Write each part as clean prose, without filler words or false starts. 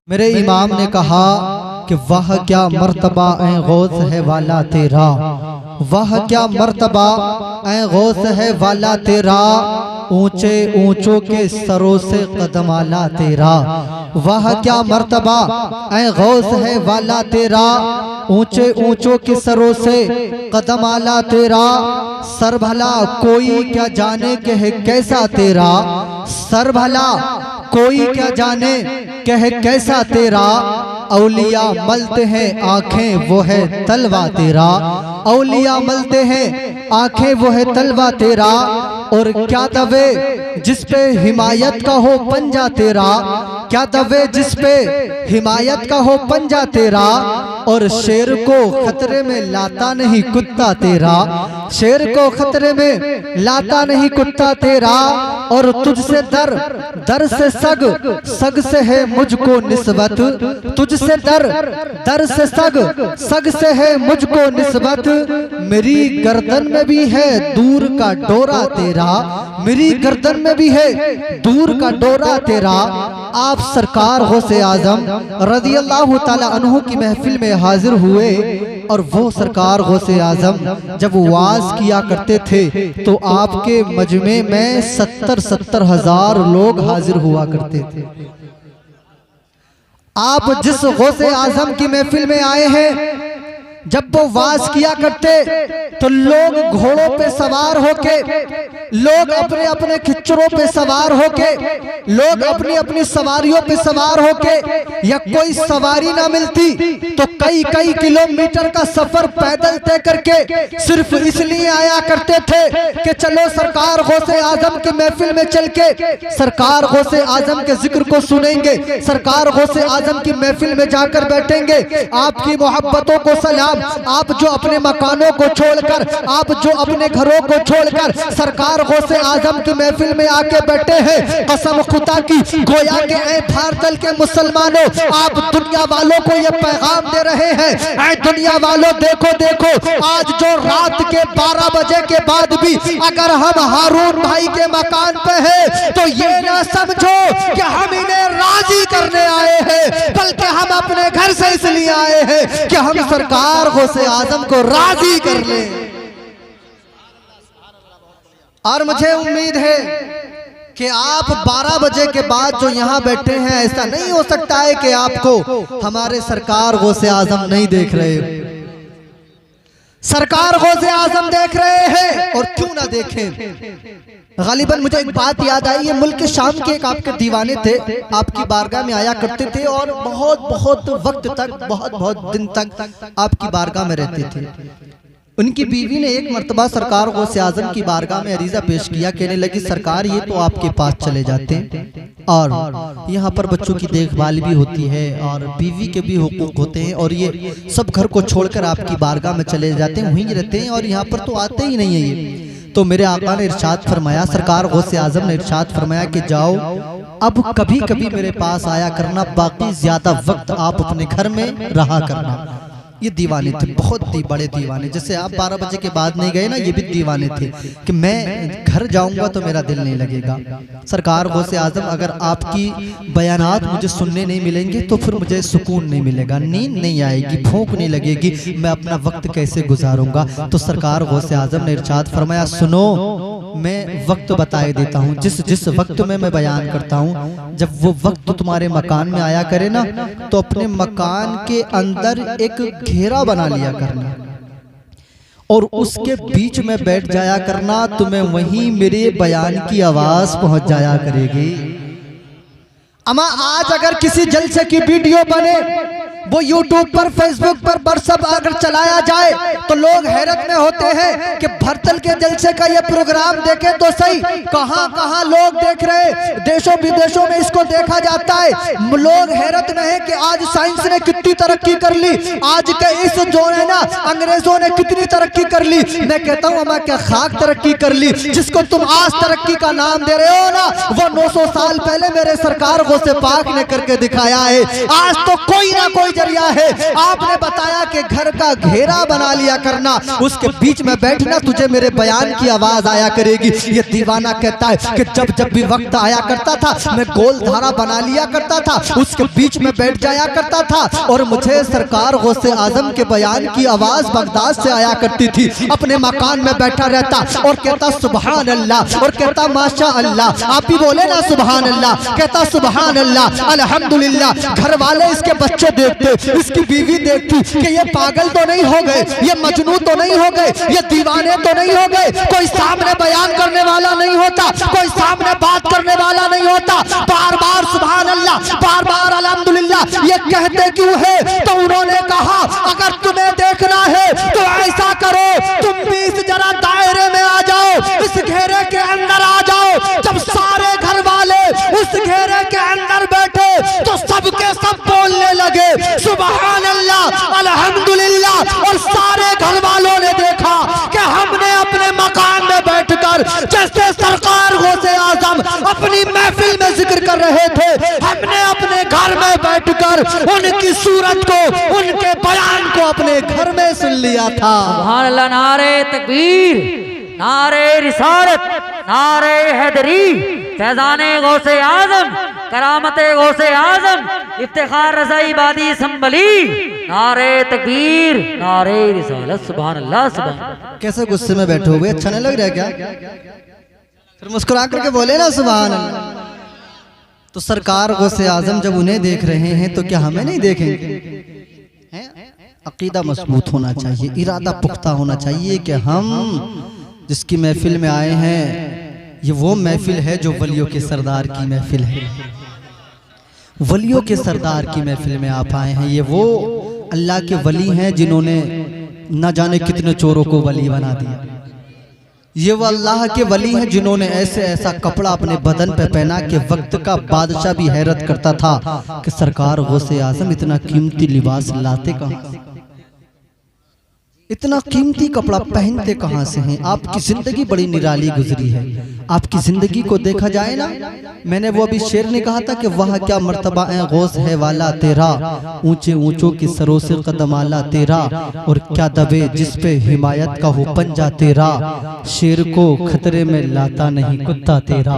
मेरे इमाम ने कहा कि वह क्या मर्तबा ऐ गौस है वाला तेरा, वह क्या मर्तबा ऐ गौस है वाला तेरा, ऊंचे ऊंचों के सरों से कदम आला तेरा। वह क्या मर्तबा ऐ गौस है वाला तेरा, ऊंचे ऊंचों के सरों से कदम आला तेरा। सर भला कोई क्या जाने के है कैसा तेरा, सर भला कोई क्या जाने के है कैसा तेरा। औलिया मलते हैं आंखें वो है तलवा तेरा, औलिया मलते हैं आंखें वो है तलवा तेरा। और क्या दवे जिस पे हिमायत का हो पंजा तेरा, क्या दवे जिस पे हिमायत का हो पंजा तेरा। और शेर को खतरे में लाता नहीं कुत्ता तेरा, शेर को खतरे में लाता नहीं कुत्ता तेरा। और तुझसे दर दर से सग, सग से है मुझको निस्बत, तुझसे दर दर से सग, सग से है मुझको निस्बत। मेरी गर्दन में भी है दूर का डोरा तेरा, मेरी गर्दन में भी है दूर का डोरा तेरा। आप सरकार गौसे आजम रज़ी अल्लाह ताला अन्हु की महफिल में हाजिर हुए और वो सरकार गौसे आजम जब वाज किया करते थे तो आपके मजमे में 70-70 हजार लोग हाजिर हुआ करते थे। आप जिस गौसे आजम की महफिल में आए हैं, जब वो वाज किया करते तो लोग घोड़ों पे सवार होके, लोग अपने अपने खिच्चरों पे सवार होके, लोग अपनी अपनी सवारियों पे सवार होके, या कोई सवारी ना मिलती तो कई कई किलोमीटर का सफर पैदल तय करके सिर्फ इसलिए आया करते थे कि चलो सरकार गौसे आजम की महफिल में चल के सरकार गौसे आजम के जिक्र को सुनेंगे, सरकार गौसे आजम की महफिल में जाकर बैठेंगे। आपकी मोहब्बतों को सलाम, आप जो अपने मकानों को छोड़कर, आप जो अपने घरों को छोड़कर सरकार गौसे आजम की महफिल में आके बैठे हैं, कसम खुदा की गोया के ऐ भारत के मुसलमानों, आप दुनिया वालों को ये पैगाम दे रहे हैं, ऐ दुनिया वालों देखो देखो, आज जो रात के 12 बजे के बाद भी अगर हम हारून भाई के मकान पे हैं तो ये ना समझो कि हम इन्हें राजी करने आए हैं, बल्कि हम अपने घर से इसलिए आए हैं कि हम सरकार गौसे आजम को राजी कर ले। और मुझे उम्मीद है कि आप 12 बजे के बाद जो यहाँ बैठे हैं, ऐसा नहीं हो सकता है कि आपको हमारे सरकार गौसे आजम नहीं देख रहे हो। सरकार गौसे आजम देख रहे हैं, और क्यों ना देखें। गालिबन मुझे एक बात याद आई, ये मुल्क शाम के एक आपके दीवाने थे, आपकी बारगाह में आया करते थे और बहुत बहुत वक्त तक, बहुत बहुत दिन तक आपकी बारगाह में रहते थे। उनकी बीवी ने एक मर्तबा सरकार गौसे आजम की बारगाह में अरीजा पेश किया, कहने लगी सरकार ये तो आपके पास चले जाते और यहाँ पर बच्चों की देखभाल भी होती है और बीवी के भी हुकूक होते हैं, और ये सब घर को छोड़कर आपकी बारगाह में चले जाते हैं, वहीं रहते हैं और यहाँ पर तो आते ही नहीं है ये। तो मेरे आका ने इरशाद फरमाया, सरकार गौसे आजम ने इरशाद फरमाया कि जाओ अब कभी कभी मेरे पास आया करना, बाकी ज्यादा वक्त आप अपने घर में रहा करना। ये दीवाने थे, बहुत ही बड़े दीवाने, जैसे आप 12 बजे के बाद नहीं गए ना, ये भी दीवाने थे कि मैं घर जाऊंगा तो मेरा दिल नहीं लगेगा। सरकार गौसे आजम अगर आपकी बयानात मुझे सुनने नहीं मिलेंगे तो फिर मुझे सुकून नहीं मिलेगा, नींद नहीं आएगी, भूख नहीं लगेगी, मैं अपना वक्त कैसे गुजारूंगा। तो सरकार गौसे आजम ने इरशाद फरमाया, सुनो मैं वक्त बताए देता हूँ, जिस जिस वक्त में मैं बयान करता हूँ, जब वो वक्त तुम्हारे मकान में आया करे ना तो अपने मकान के अंदर एक घेरा बना लिया करना और उसके बीच में बैठ जाया करना, तुम्हें वहीं मेरे बयान की आवाज पहुंच जाया करेगी। अमा आज अगर किसी जलसे की वीडियो बने, वो यूट्यूब पर, फेसबुक पर व्हाट्सएप अगर चलाया जाए तो लोग हैरत में होते हैं कि भरतल के जलसे का ये प्रोग्राम देखे तो सही, कहां कहां लोग देख रहे, देशों विदेशों में इसको देखा जाता है। लोग हैरत में है कि आज साइंस ने कितनी तरक्की कर ली, आज के इस जो है ना अंग्रेजों ने कितनी तरक्की कर ली। मैं कहता हूं अमा क्या खाक तरक्की कर ली, जिसको तुम आज तरक्की का नाम दे रहे हो ना, वो 900 साल पहले मेरे सरकार गौसे पाक ने करके दिखाया है। आज तो कोई ना कोई जरिया है। आपने बताया कि घर का घेरा बना लिया करना, उसके बीच में बैठना, तुझे मेरे बयान की आवाज आया करेगी। ये दीवाना कहता है कि जब जब भी वक्त आया करता था मैं गोल धारा बना लिया करता था, उसके बीच में बैठ जाया करता था और मुझे सरकार गौसे आजम के बयान की आवाज बगदाद से आया करती थी। अपने मकान में बैठा रहता और कहता सुभान अल्लाह, और कहता माशा अल्लाह। आप भी बोले ना सुभान अल्लाह। कहता सुभान अल्लाह अल्हम्दुलिल्लाह। घर वाले इसके बच्चे देखते, इसकी बीवी देखती कि ये पागल तो नहीं हो गए, ये मजनू तो नहीं हो गए, ये दीवाने तो नहीं हो गए। कोई सामने बयान करने वाला नहीं होता, कोई सामने बात करने वाला नहीं होता। बार बार सुभान अल्लाह, बार बार अल्हम्दुलिल्लाह ये कहते क्यों है? तो उन्होंने कहा अगर तुम्हें देखना है तो ऐसा करो, तुम भी इस जरा दायरे में आ जाओ, इस घेरे के अंदर आ जाओ। जब सारे घर वाले उस घेरे के अंदर बैठे तो सबके सब बोलने लगे सुभान अल्लाह अल्हम्दुलिल्लाह। और सारे घर वालों ने देखा कि हमने अपने मकान में बैठकर जैसे सरकार गौसे आजम अपनी महफिल में जिक्र कर रहे थे, हमने अपने घर में बैठकर उनकी सूरत को, उनके बयान को अपने घर में सुन लिया था। सुभान अल्लाह। नारे तकबीर, नारे रिसालत, नारे हैदरी, फैजाने गौसे आजम, करामते गौसे आजम, इफ्तिखार रज़ाई बादी संभली। नारे तकबीर, नारे रिसालत। सुभान अल्लाह, सुभान अल्लाह। कैसे गुस्से में बैठे हुए, अच्छा नहीं लग रहा क्या? फिर मुस्कुरा करके बोले ना सुभान अल्लाह। तो सरकार गौसे आजम जब उन्हें देख रहे हैं तो क्या हमें नहीं देखेंगे? अकीदा मजबूत होना चाहिए, इरादा पुख्ता होना चाहिए कि हम जिसकी महफिल में आए हैं ये वो महफिल है जो वलियों के सरदार की महफिल है। वलियों के सरदार की महफिल में आप आए हैं। ये वो अल्लाह के वली हैं जिन्होंने न जाने कितने चोरों को वली बना दिया। ये वो अल्लाह के वली हैं जिन्होंने ऐसे ऐसा कपड़ा अपने बदन पे पहना कि वक्त का बादशाह भी हैरत करता था कि सरकार गौसे आजम इतना कीमती लिबास लाते कहाँ, इतना कीमती कपड़ा पहनते कहाँ से हैं? आपकी जिंदगी बड़ी निराली गुजरी है। आपकी जिंदगी को देखा जाए ना, मैंने वो अभी शेर ने कहा था कि वह क्या मर्तबा है गौस है वाला तेरा, ऊंचे ऊंचों की सरों से कदम आला तेरा, और क्या दबे जिस पे हिमायत का हो पंजा तेरा, शेर को खतरे में लाता नहीं कुत्ता तेरा,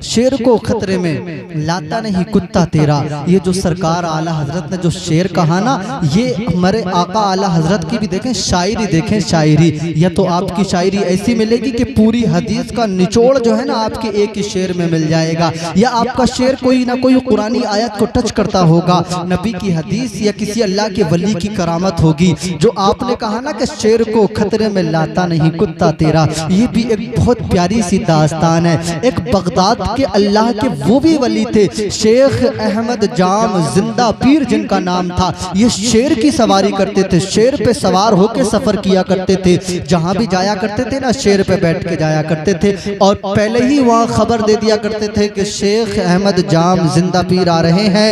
शेर को खतरे में लाता नहीं कुत्ता तेरा। ये जो सरकार आला हजरत ने जो शेर कहा ना, ये हमारे आका आला हजरत की भी देखें शायरी, देखें शायरी। या तो आपकी शायरी ऐसी मिलेगी कि पूरी हदीस का निचोड़ जो है ना आपके एक ही शेर में मिल जाएगा, या आपका शेर कोई ना कोई कुरानी आयत को टच करता होगा, नबी की हदीस या किसी अल्लाह के वली की करामत होगी। जो आपने कहा ना कि शेर को खतरे में लाता नहीं कुत्ता तेरा, ये भी एक बहुत प्यारी सी दास्तान है। एक बगदाद के अल्लाह के वो भी वली थे, शेख अहमद जाम जिंदा पीर जिनका नाम था। ये शेर की सवारी करते थे, शेर पे सवार होकर सफर किया करते थे। जहां भी जाया करते थे ना शेर पे बैठ के जाया करते थे, और पहले ही वहां खबर दे दिया करते थे कि शेख अहमद जाम जिंदा पीर आ रहे हैं।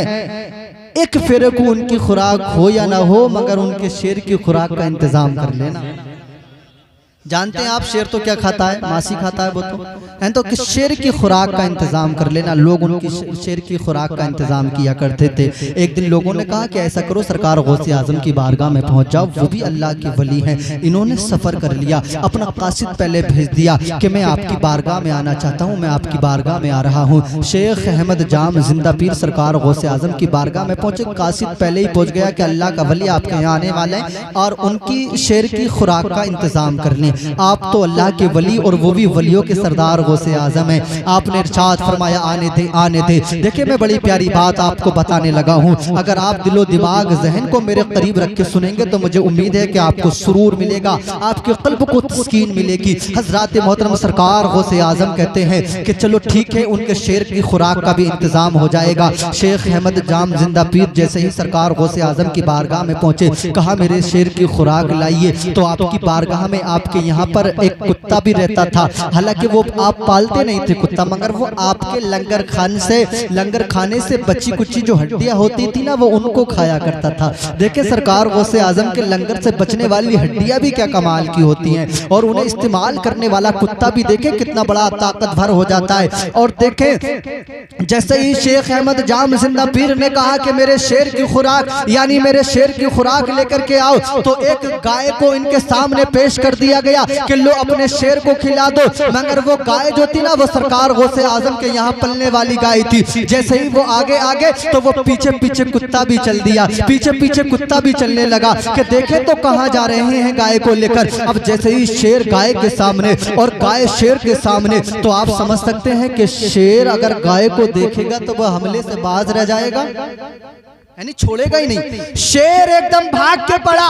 एक फेरे को उनकी खुराक हो या ना हो, मगर उनके शेर की खुराक का इंतजाम कर लेना। जानते हैं आप शेर तो क्या खाता है? मासी खाता है वो तो कि शेर की खुराक का इंतजाम कर लेना। लोग उनकी शेर की खुराक का इंतजाम किया करते थे। एक दिन लोगों ने कहा कि ऐसा करो सरकार गौसे आजम की बारगाह में पहुंच जाओ, वो भी अल्लाह के वली हैं। इन्होंने सफर कर लिया, अपना कासिद पहले भेज दिया कि मैं आपकी बारगाह में आना चाहता हूँ, मैं आपकी बारगाह में आ रहा हूँ। शेख अहमद जाम जिंदा पीर सरकार गौसे आजम की बारगाह में पहुंचे। कासिद पहले ही पहुंच गया कि अल्लाह का वली आपके यहाँ आने वाले हैं और उनकी शेर की खुराक का इंतजाम कर लें। आप तो अल्लाह के वली और वो भी वलियों के सरदार गौसे आजम है। आपने इरशाद फरमाया आने दे आने दे। देखिए मैं बड़ी प्यारी बात आपको बताने लगा हूँ, अगर आप दिलो दिमाग जहन को मेरे करीब रख के सुनेंगे तो मुझे उम्मीद है कि आपको सुरूर मिलेगा, आपके कल्ब को तस्कीन मिलेगी। हजरत मोहतरम सरकार गौसे आजम कहते हैं कि चलो ठीक है, उनके शेर की खुराक का भी इंतजाम हो जाएगा। शेख अहमद जाम जिंदा पीर जैसे ही सरकार गौसे आजम की बारगाह में पहुंचे, कहा मेरे शेर की खुराक लाइए। तो आपकी बारगाह में आपके यहाँ पर एक कुत्ता भी रहता था। हालांकि वो आप पालते नहीं थे कुत्ता, मगर वो आपके लंगर खाने से बची कुची जो हड्डियां होती थी ना, वो उनको खाया करता था। देखे सरकार गौसे आजम के लंगर से बचने वाली हड्डियां भी क्या कमाल की होती हैं, और उन्हें इस्तेमाल करने वाला कुत्ता भी देखे कितना बड़ा ताकतवर हो जाता है। और देखे जैसे ही शेख अहमद जाम जिंदा पीर ने कहा कि मेरे शेर की खुराक, यानी मेरे शेर की खुराक लेकर के आओ, तो एक गाय को इनके सामने पेश कर दिया गया कि लो अपने शेर को खिला दो। मगर वो गाय जो थी ना, वो सरकार गौसे आजम के यहाँ पलने वाली गाय थी। जैसे ही वो आगे आगे तो वो पीछे पीछे कुत्ता भी चल दिया, पीछे पीछे कुत्ता भी चलने लगा कि देखे तो कहाँ जा रहे हैं गाय को लेकर। अब जैसे ही शेर गाय के सामने और गाय शेर के सामने, तो आप समझ सकते हैं कि शेर अगर गाय को देखेगा तो वह हमले से बाज रह जाएगा, यानी छोड़ेगा ही नहीं। शेर एकदम भाग के पड़ा,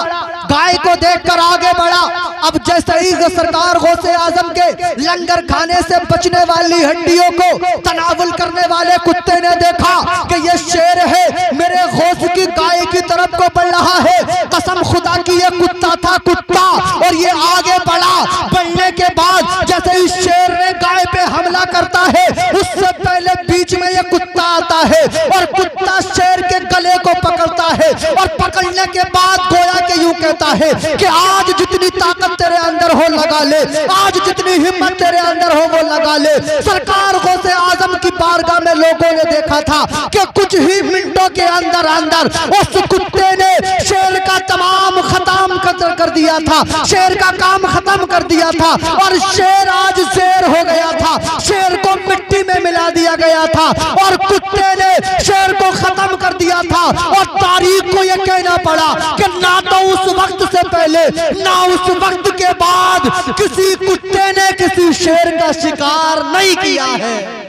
गाय को देखकर आगे बढ़ा। अब जैसे ही सरकार गौसे आजम के लंगर खाने से बचने वाली हड्डियों को तनावुल करने वाले कुत्ते ने देखा कि ये शेर है, मेरे गौस की गाय की तरफ को बढ़ रहा है। कसम खुदा की ये कुत्ता था, कुत्ता, और ये आगे बढ़ा। बढ़ने के बाद जैसे ही शेर ने गाय पे हमला करता है, उससे पहले बीच में ये कुत्ता आता है और कुत्ता शेर के गले को पकड़ता है, और पकड़ने के बाद गोया के यूं कहता है कि आज जितनी ताकत तेरे अंदर हो लगा ले, आज जितनी हिम्मत तेरे अंदर हो वो लगा ले। सरकार गौसे आजम की बारगाह में लोगों ने देखा था कि कुछ ही मिनटों के अंदर अंदर उस कुत्ते ने शेर का तमाम खत्म कर दिया था, शेर का काम खत्म कर दिया था, और शेर आज शेर हो गया था। शेर को मिट्टी में मिला दिया गया था और कुत्ते ने शेर को खत्म कर दिया था। और तारीख को यह कहना पड़ा कि ना तो उस वक्त से पहले ना उस वक्त के बाद किसी कुत्ते ने किसी शेर का शिकार नहीं किया है।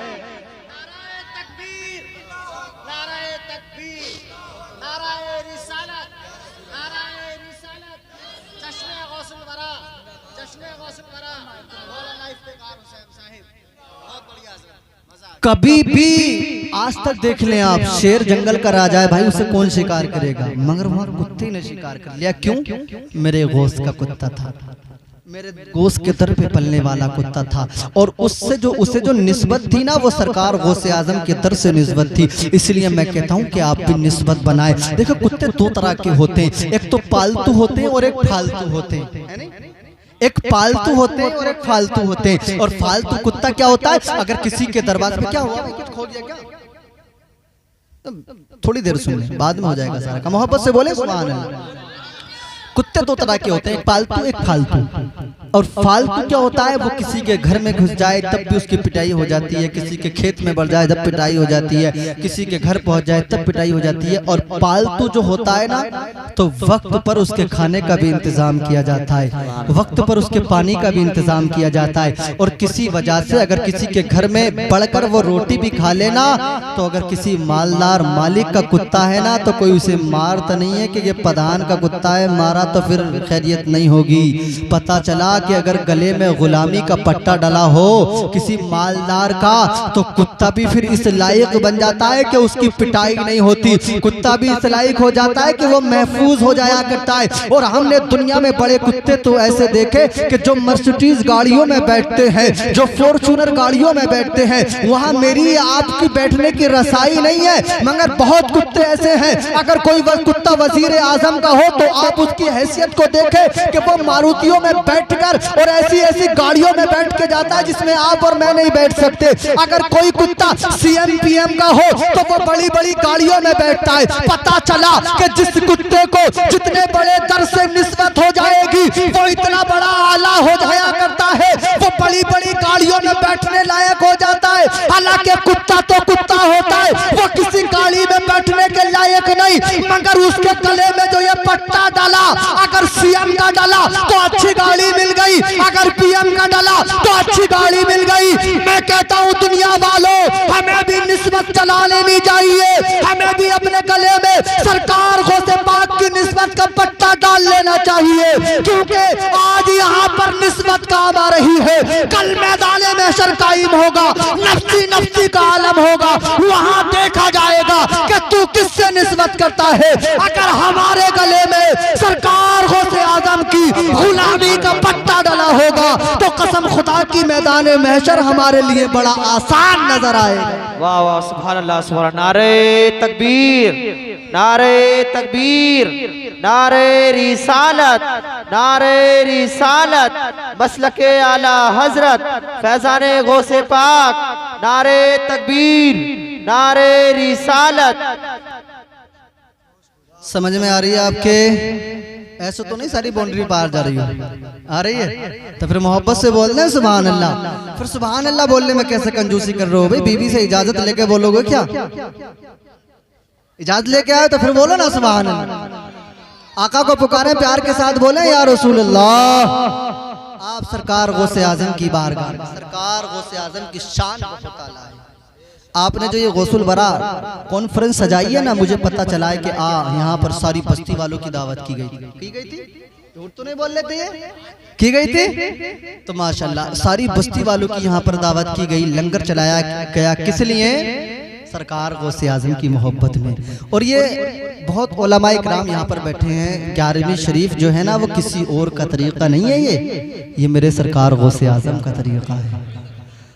कभी भी आज तक देख लें आप, शेर जंगल का राजा है भाई, उसे कौन शिकार करेगा, मगर वहां कुत्ते ने शिकार कर लिया। क्यों? मेरे गोश्त का कुत्ता था, मेरे गोश्त के दर पे पलने वाला कुत्ता था, और उसे जो निस्बत थी ना, वो सरकार गौसे आजम के दर से निस्बत थी। इसलिए मैं कहता हूँ कि आप भी निस्बत बनाए। देखो कुत्ते दो तरह के होते हैं, एक तो पालतू होते हैं और एक फालतू होते हैं। एक पालतू होते हैं और एक फालतू होते हैं। और फालतू कुत्ता क्या होता है, अगर किसी के दरवाजे पे क्या हुआ, कुछ खो गया क्या, थोड़ी देर सुन ले, बाद में हो जाएगा सारा। मोहब्बत से बोले सुभान अल्लाह। कुत्ते दो तरह के होते हैं, एक पालतू एक फालतू। और फालतू क्या होता है, वो किसी के घर में घुस जाए तब भी उसकी पिटाई हो जाती है, किसी के खेत में बढ़ जाए तब पिटाई हो जाती है, किसी के घर पहुंच जाए तब पिटाई हो जाती है। और पालतू जो होता है ना, तो वक्त पर उसके खाने का भी इंतजाम किया जाता है, वक्त पर उसके पानी का भी इंतजाम किया जाता है। और किसी वजह से अगर किसी के घर में बढ़कर वो रोटी भी खा लेना, तो अगर किसी मालदार मालिक का कुत्ता है ना, तो कोई उसे मारता नहीं है कि ये प्रधान का कुत्ता है, मारा तो फिर खैरियत नहीं होगी। पता चला कि अगर गले में गुलामी का पट्टा डला हो किसी मालदार का, तो कुत्ता भी फिर इस लायक बन जाता है कि उसकी पिटाई नहीं होती, कुत्ता भी इस लायक हो जाता है कि वो महफूज हो जाया करता है। और हमने दुनिया में बड़े कुत्ते तो ऐसे देखे कि जो मर्सिडीज गाड़ियों में बैठते हैं, जो फॉर्च्यूनर गाड़ियों में बैठते हैं, वहां मेरी आपकी बैठने की रसाई नहीं है। मगर बहुत कुत्ते ऐसे हैं, अगर कोई कुत्ता वजीर आजम का हो तो आप उसकी हैसियत को देखें कि वो मारुतियों में बैठकर और ऐसी ऐसी गाड़ियों में बैठ के जाता है जिसमें आप और मैं नहीं बैठ सकते। अगर कोई कुत्ता सीएम पीएम का हो तो वो बड़ी बड़ी गाड़ियों में बैठता है। पता चला कि जिस कुत्ते को जितने बड़े दर से निस्बत हो जाएगी, वो इतना बड़ा आला हो जाया करता है, वो बड़ी बड़ी गाड़ियों में बैठने लायक हो जाता है। हालांकि कुत्ता तो कुत्ता होता है, वो किसी गाड़ी में बैठने के लायक नहीं, मगर उसके गले में जो ये पट्टा डाला, अगर सीएम का डाला तो अच्छी गाड़ी मिल गई, अगर पीएम का डाला तो अच्छी गाड़ी मिल गई। मैं कहता हूँ दुनिया वालों, हमें भी निस्बत चला लेनी चाहिए, हमें भी अपने गले में सरकार गौसे पाक की निस्बत का पट्टा डाल लेना चाहिए, क्योंकि आज यहाँ पर निस्बत काम आ रही है, कल मैदान में महशर कायम होगा, नफ्सी नफ्सी का आलम होगा, वहाँ देखा जाएगा कि तू किससे निस्बत करता है। अगर हमारे गले में सरकार गौसे आजम की गुलामी का पट्टा डाला होगा तो कसम खुदा की मैदान महशर हमारे लिए बड़ा आसान नजर आएगा। वाह वाह सुभान अल्लाह सुभान अल्लाह। नारे तकबीर, नारे तकबीर, नारे रिसालत, नारे रिसालत, मसलके आला हजरत फैजाने गौसे पाक, नारे तकबीर, नारे रिसालत। समझ में आ रही है आपके? ऐसे तो नहीं सारी बाउंड्री पार जा रही हो, आ रही है? तो फिर मोहब्बत से बोल दें सुभान अल्लाह। फिर सुभान अल्लाह बोलने में कैसे कंजूसी कर रहे हो भाई? बीवी से इजाजत लेके बोलोगे क्या? इजाजत लेके आए तो फिर बोलो ना सुभान अल्लाह। आका को पुकारें, प्यार के साथ बोले या रसूल अल्लाह। आप सरकार गौसे आजम की बारगाह, सरकार गौसे आजम की शान बहुत आला है। आपने जो ये गौसुल बरा कॉन्फ्रेंस सजाई है ना, मुझे पता चला है कि यहाँ पर सारी बस्ती वालों की दावत की गई थी। झूठ तो नहीं बोल लेते ये? की गई थी तो माशाल्लाह सारी बस्ती वालों की यहाँ पर दावत की गई, लंगर चलाया गया। किस लिए? सरकार गौसे आजम की मोहब्बत में। और ये बहुत उलमाए इकराम यहाँ पर बैठे हैं। 11वीं शरीफ जो है ना वो किसी और का तरीका नहीं है, ये मेरे सरकार गौसे आजम का तरीका है।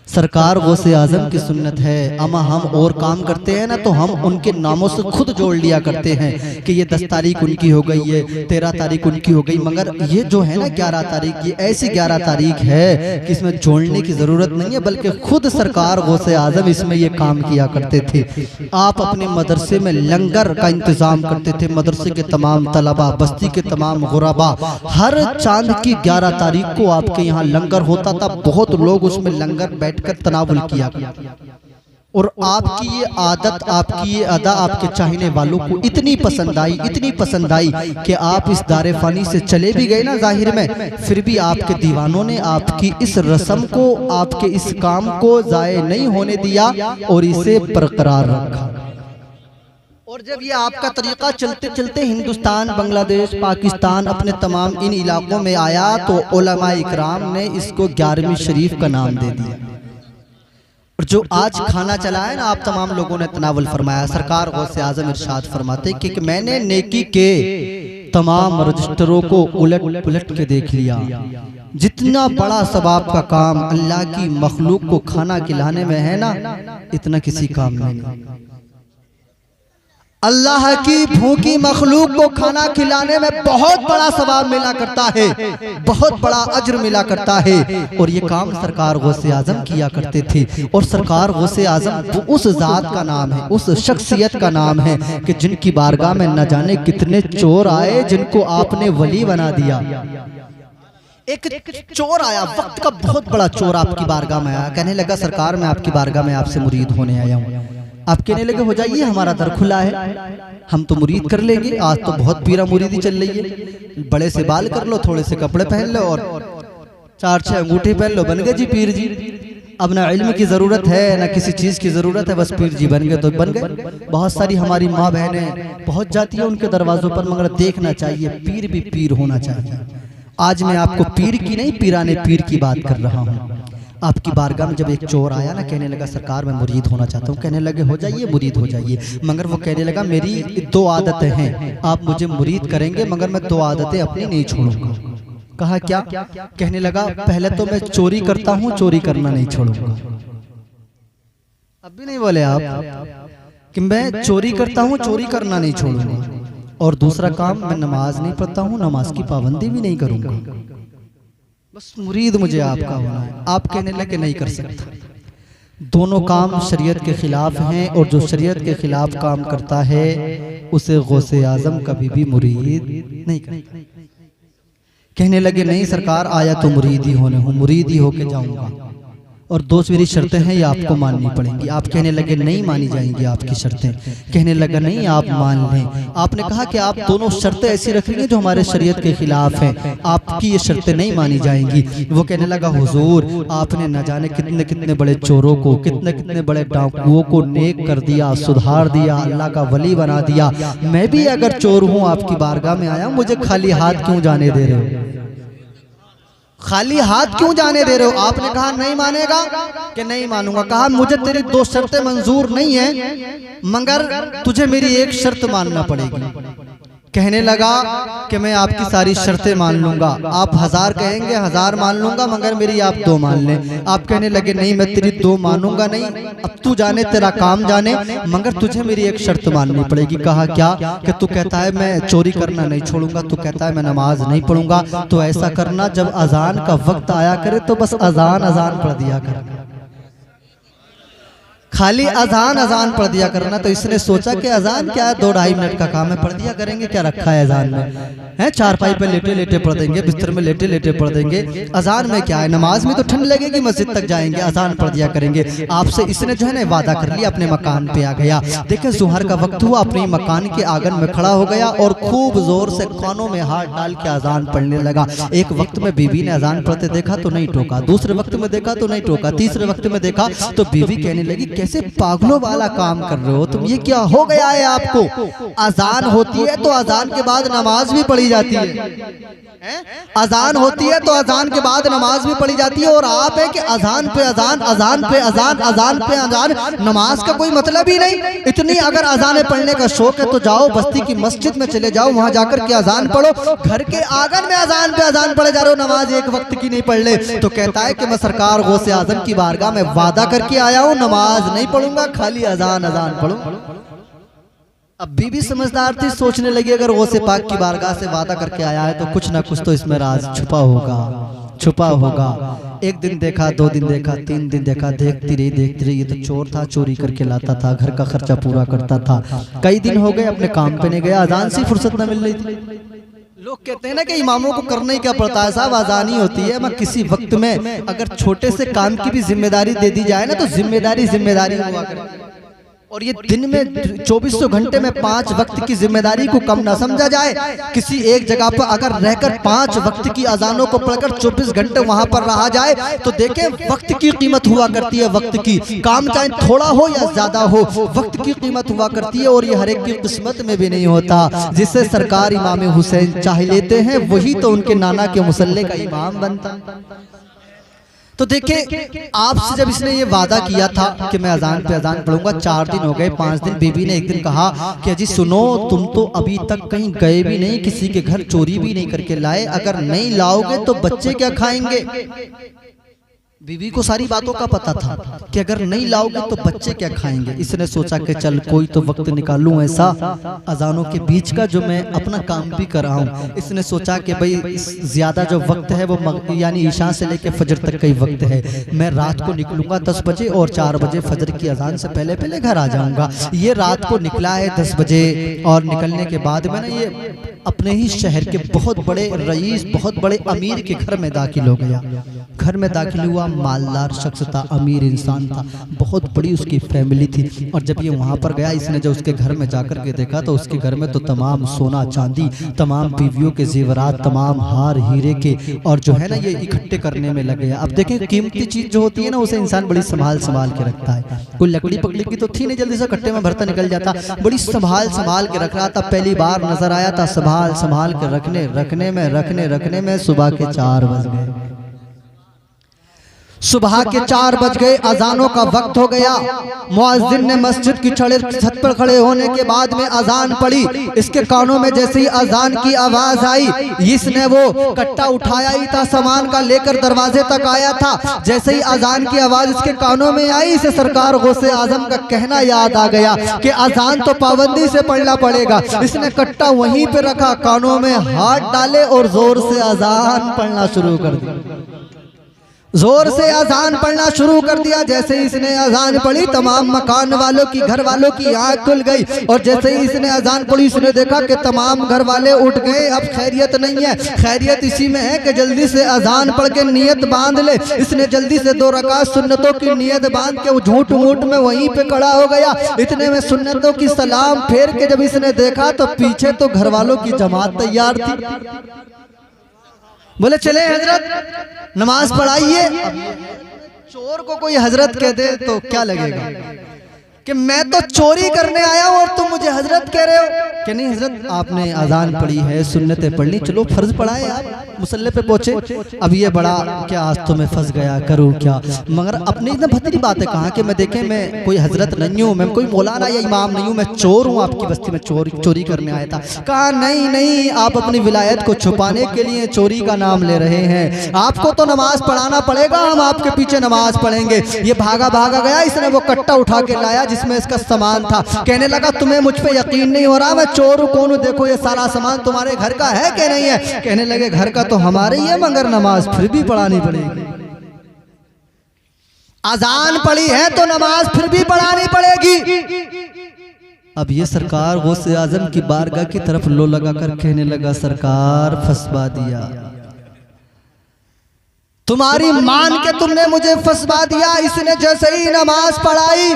सरकार गौसे आजम की सुन्नत है। अमा हम और काम करते हैं ना तो हम उनके नामों से खुद जोड़ लिया करते हैं कि ये 10 तारीख उनकी हो गई, ये 13 तारीख उनकी हो गई। मगर ये जो है ना 11 तारीख, ये ऐसी 11 तारीख है कि इसमें जोड़ने की जरूरत नहीं है, बल्कि खुद सरकार गौसे आजम इसमें ये काम किया करते थे। आप अपने मदरसे में लंगर का इंतजाम करते थे, मदरसे के तमाम तलबा, बस्ती के तमाम गुरबा, हर चांद की 11 तारीख को आपके यहाँ लंगर होता था। बहुत लोग उसमें लंगर बैठ कर तनावुल किया। और आपकी ये आदत, आपकी ये अदा आपके चाहने वालों को इतनी पसंद आई, इतनी पसंद आई कि आप इस दारे फानी से चले भी गए ना जाहिर में, फिर भी आपके दीवानों ने आपकी इस रस्म को, आपके इस काम को जाये नहीं होने दिया और इसे बरकरार रखा। और जब ये आपका तरीका चलते चलते हिंदुस्तान, बांग्लादेश, पाकिस्तान, अपने तमाम इन इलाकों में आया तो उलमा इकराम ने इसको 11वीं शरीफ का नाम दे दिया। और जो आज खाना चला है ना, आप तमाम लोगों ने तनावुल फरमाया। सरकार गौसे आजम इरशाद फरमाते कि मैंने नेकी के तमाम रजिस्टरों को उलट पुलट के देख लिया। जितना बड़ा सवाब का काम अल्लाह की मखलूक को खाना खिलाने में है ना, इतना किसी काम में नहीं। अल्लाह की भूखी मखलूक को खाना खिलाने में बहुत बड़ा सवाब मिला करता है, बहुत बड़ा अज्र मिला करता है। और ये काम सरकार गौसे आजम किया करते थे। और सरकार गौसे आजम उस जात का नाम है, उस शख्सियत का नाम है कि जिनकी बारगाह में न जाने कितने चोर आए, जिनको आपने वली बना दिया। एक चोर आया, वक्त का बहुत बड़ा चोर आपकी बारगाह में आया, कहने लगा सरकार मैं आपकी बारगाह में आपसे मुरीद होने आया हूँ। आप कहने लगे हो जाइए, हमारा दर खुला है, हम तो मुरीद कर लेंगे। आज तो बहुत पीरा मुरीदी चल रही है, बड़े से बाल कर लो, थोड़े से कपड़े पहन लो और 4-6 अंगूठे पहन लो, बन गए जी पीर जी। अब ना इल्म की जरूरत है ना किसी चीज की जरूरत है, बस पीर जी बन गए तो बन गए। बहुत सारी हमारी माँ बहनें पहुंच जाती है उनके दरवाजों पर, मगर देखना चाहिए पीर भी पीर होना चाहिए। आज मैं आपको पीर की नहीं, पीराने पीर की बात कर रहा हूँ। आपकी बारगाह में जब एक चोर आया ना, कहने लगा सरकार मैं मुरीद होना चाहता हूँ। कहने लगे हो जाइए मुरीद हो जाइए, मगर वो कहने लगा मेरी 2 आदतें हैं, आप मुझे मुरीद करेंगे मगर मैं 2 आदतें अपनी नहीं छोड़ूंगा। कहा क्या? कहने लगा पहले तो मैं चोरी करता हूँ, चोरी करना नहीं छोड़ूंगा। अब भी नहीं बोले आप कि मैं चोरी करता हूँ, चोरी करना नहीं छोड़ूंगा। और दूसरा काम, मैं नमाज नहीं पढ़ता हूँ, नमाज की पाबंदी भी नहीं करूंगा। बस मुरीद मुझे आपका होना है। आप कहने लगे नहीं कर सकता। दोनों काम शरीयत के खिलाफ हैं, और जो शरीयत के खिलाफ काम करता है उसे गौसे आजम कभी भी मुरीद नहीं करता। कहने लगे नहीं सरकार, आया तो मुरीद ही होने हूँ, मुरीद ही होके जाऊंगा, और 2 मेरी शर्तें हैं ये आपको माननी पड़ेंगी। आप कहने लगे नहीं मानी जाएंगी आपकी शर्तें। कहने लगा नहीं आप मान लें। आपने कहा कि आप दोनों शर्तें ऐसी रखेंगे जो हमारे शरीयत के खिलाफ हैं, आपकी ये शर्तें नहीं मानी जाएंगी। वो कहने लगा हुजूर आपने न जाने कितने कितने बड़े चोरों को, कितने कितने बड़े डाकुओं को नेक कर दिया, सुधार दिया, अल्लाह का वली बना दिया। मैं भी अगर चोर हूँ आपकी बारगाह में आया, मुझे खाली हाथ क्यों जाने दे रहे हो? खाली हाथ क्यों जाने दे रहे हो? आपने कहा नहीं मानेगा कि नहीं मानूंगा। कहा मुझे तेरी 2 शर्तें मंजूर नहीं है, मगर तुझे मेरी एक शर्त मानना पड़ेगी। कहने लगा कि मैं आपकी सारी शर्तें मान लूंगा, आप 1000 कहेंगे 1000 मान लूंगा, मगर मेरी आप 2 मान लें। आप कहने लगे नहीं मैं तेरी 2 मानूंगा नहीं, अब तू जाने तेरा काम जाने, मगर तुझे मेरी एक शर्त माननी पड़ेगी। कहा क्या? कि तू कहता है मैं चोरी करना नहीं छोड़ूंगा, तू कहता है मैं नमाज नहीं पढ़ूंगा, तो ऐसा करना जब अजान का वक्त आया करे तो बस अजान पढ़ दिया कर, खाली अजान पढ़ दिया करना। तो इसने सोचा कि अजान क्या है, 2-2.5 मिनट का काम है, पढ़ दिया करेंगे, क्या रखा है अजान में, है चारपाई पे लेटे लेटे पढ़ देंगे, बिस्तर में लेटे लेटे पढ़ देंगे, अजान में क्या है, नमाज में तो ठंड लगेगी, मस्जिद तक जाएंगे, अजान पढ़ दिया करेंगे। आपसे इसने जो है ना वादा कर लिया, अपने मकान पे आ गया। देखे जुहर का वक्त हुआ, अपने मकान के आंगन में खड़ा हो गया और खूब जोर से कानों में हाथ डाल के अजान पढ़ने लगा। एक वक्त में बीवी ने अजान पढ़ते देखा तो नहीं टोका, दूसरे वक्त में देखा तो नहीं टोका, तीसरे वक्त में देखा तो बीवी कहने लगी कैसे पागलों वाला काम कर रहे हो तुम, ये क्या हो गया है आपको? अजान होती है तो अजान के बाद नमाज भी पढ़ी जाती है, अजान होती है तो अजान के बाद नमाज भी पढ़ी जाती है, और आप है कि अजान पे अजान, अजान पे अजान, अजान पे अजान, नमाज का कोई मतलब ही नहीं। इतनी अगर अजान पढ़ने का शौक है तो जाओ बस्ती की मस्जिद में चले जाओ, वहां जाकर के अजान पढ़ो, घर के आंगन में अजान पे अजान पढ़े जा रहे हो, नमाज एक वक्त की नहीं पढ़ ले। तो कहता है कि मैं सरकार गौसे आजम की बारगाह में वादा करके आया हूँ, नमाज नहीं पढ़ूंगा, खाली अजान पढ़ूं। अब बीवी समझदार थी, सोचने लगी अगर गौसे पाक की बारगाह से वादा करके आया है तो कुछ ना कुछ तो इसमें राज छुपा होगा। एक दिन देखा, 2 दिन देखा, 3 दिन देखा, देखती रही, ये तो चोर था, चोरी करके लाता था, घर का खर्चा पूरा करता था। कई दिन हो गए अपने काम पे नहीं गया, अजान से फुर्सत न मिल रही थी। लोग कहते हैं ना कि इमामों को करना ही क्या पड़ता है साहब, अजान ही होती है। मैं किसी वक्त में अगर छोटे से काम की भी जिम्मेदारी दे दी जाए ना तो जिम्मेदारी हुआ करे, और ये दिन में 2400 घंटे में 5 वक्त की जिम्मेदारी को कम ना समझा जाए। किसी एक जगह पर अगर रहकर 5 वक्त की अजानों को पढ़कर 24 घंटे वहां पर रहा जाए तो देखें वक्त की कीमत हुआ करती है, वक्त की, काम चाहे थोड़ा हो या ज्यादा हो, वक्त की कीमत हुआ करती है, और ये हर एक की किस्मत में भी नहीं होता। जिससे सरकार इमाम हुसैन चाह लेते हैं वही तो उनके नाना के मुसल्ले का इमाम बनता। तो देखिए आपसे जब इसने ये वादा किया था कि मैं अजान पे अजान पढ़ूंगा, 4 दिन हो गए, 5 दिन, बीवी ने एक दिन कहा कि अजी सुनो, तुम तो अभी तक कहीं गए भी नहीं, किसी के घर चोरी भी नहीं करके लाए, अगर नहीं लाओगे तो बच्चे क्या खाएंगे? बीवी को सारी बातों का पता था कि अगर नहीं लाओगे तो बच्चे क्या खाएंगे। इसने सोचा कि चल कोई तो वक्त निकालूं ऐसा अजानों के बीच का जो मैं अपना काम भी कराऊं। इसने सोचा कि भाई ज्यादा जो वक्त है वो यानी ईशा से लेकर फजर तक का ही वक्त है, मैं रात को निकलूंगा 10 बजे और 4 बजे फजर की अजान से पहले पहले घर आ जाऊंगा। ये रात को निकला है 10 बजे, और निकलने के बाद मैंने ये अपने ही शहर के बहुत बड़े रईस, बहुत बड़े अमीर के घर में दाखिल हो गया। घर में दाखिल हुआ, मालदार शख्स था, अमीर इंसान था, बहुत बड़ी उसकी फैमिली थी। और जब ये वहाँ पर गया, इसने जब उसके घर में जाकर के देखा तो उसके घर में तो तमाम सोना चांदी, तमाम बीवियों के जेवरात, तमाम हार हीरे के, और जो है ना ये इकट्ठे करने में लग गया। अब देखें कीमती चीज जो होती है ना उसे इंसान बड़ी संभाल के रखता है। कोई लकड़ी पकड़ी की तो थी नहीं, जल्दी से कट्टे में भरता निकल जाता, बड़ी संभाल के रख रहा था। पहली बार नजर आया था संभाल के रखने में सुबह के 4 बज गए। सुबह के 4 बज गए, अजानों का वक्त हो गया। मुअज्जिन ने मस्जिद की छत पर खड़े होने के बाद में अजान पड़ी। इसके कानों में जैसे ही अजान की आवाज आई, इसने वो कट्टा उठाया ही था सामान का, लेकर दरवाजे तक आया था। जैसे ही अजान की आवाज इसके कानों में आई, इसे सरकार गौसे आजम का कहना याद आ गया कि अजान तो पाबंदी से पढ़ना पड़ेगा। इसने कट्टा वहीं पे रखा, कानों में हाथ डाले और जोर से अजान पढ़ना शुरू कर दिया। जोर से अजान पढ़ना शुरू कर दिया। जैसे ही इसने अजान पढ़ी, तमाम मकान वालों की, घर वालों की आंख खुल गई। और जैसे ही इसने अजान पढ़ी, इसने देखा कि तमाम घर वाले उठ गए। अब खैरियत नहीं है, खैरियत इसी में है कि जल्दी से अजान पढ़ के नियत बांध ले। इसने जल्दी से 2 रकात सुन्नतों की नियत बांध के झूठ मूठ में वहीं पे खड़ा हो गया। इतने में सुन्नतों की सलाम फेर के जब इसने देखा तो पीछे तो घर वालों की जमात तैयार थी। बोले चले हजरत नमाज पढ़ाइए। चोर को कोई हजरत कह दे तो क्या लगेगा कि मैं तो चोरी करने आया हूं और तुम मुझे हजरत कह रहे हो। कि नहीं हजरत आपने अजान पढ़ी है, सुन्नतें पढ़नी, चलो फर्ज पढ़ाए। आप मुसल्ले पे पहुंचे, अब ये बड़ा क्या आज तो मैं फंस गया, करूँ क्या। मगर अपने एकदम भतरी बात है, कहा कि मैं देखें मैं कोई हजरत नहीं हूँ, मैं कोई मौलाना या इमाम नहीं हूँ, मैं चोर हूँ, आपकी बस्ती में चोरी करने आया था। कहा नहीं नहीं, आप अपनी विलायत को छुपाने के लिए चोरी का नाम ले रहे हैं, आपको तो नमाज पढ़ाना पड़ेगा, हम आपके पीछे नमाज पढ़ेंगे। ये भागा भागा गया, इसने वो कट्टा उठा के लाया जिसमें इसका सामान था। कहने लगा तुम्हें मुझ पे यकीन नहीं हो रहा, मैं चोर हूँ, कौन हूँ, देखो ये सारा सामान तुम्हारे घर का है कि नहीं है। कहने लगे घर का तो हमारे ही है, मगर नमाज फिर भी पढ़ानी पड़ेगी। अजान पढ़ी है तो नमाज फिर भी पढ़ानी पड़ेगी। अब ये सरकार गौसे आजम की बारगाह की तरफ लो लगाकर कहने लगा, सरकार फंसवा दिया, तुम्हारी मान के तुमने मुझे फंसवा दिया। इसने जैसे ही नमाज पढ़ाई,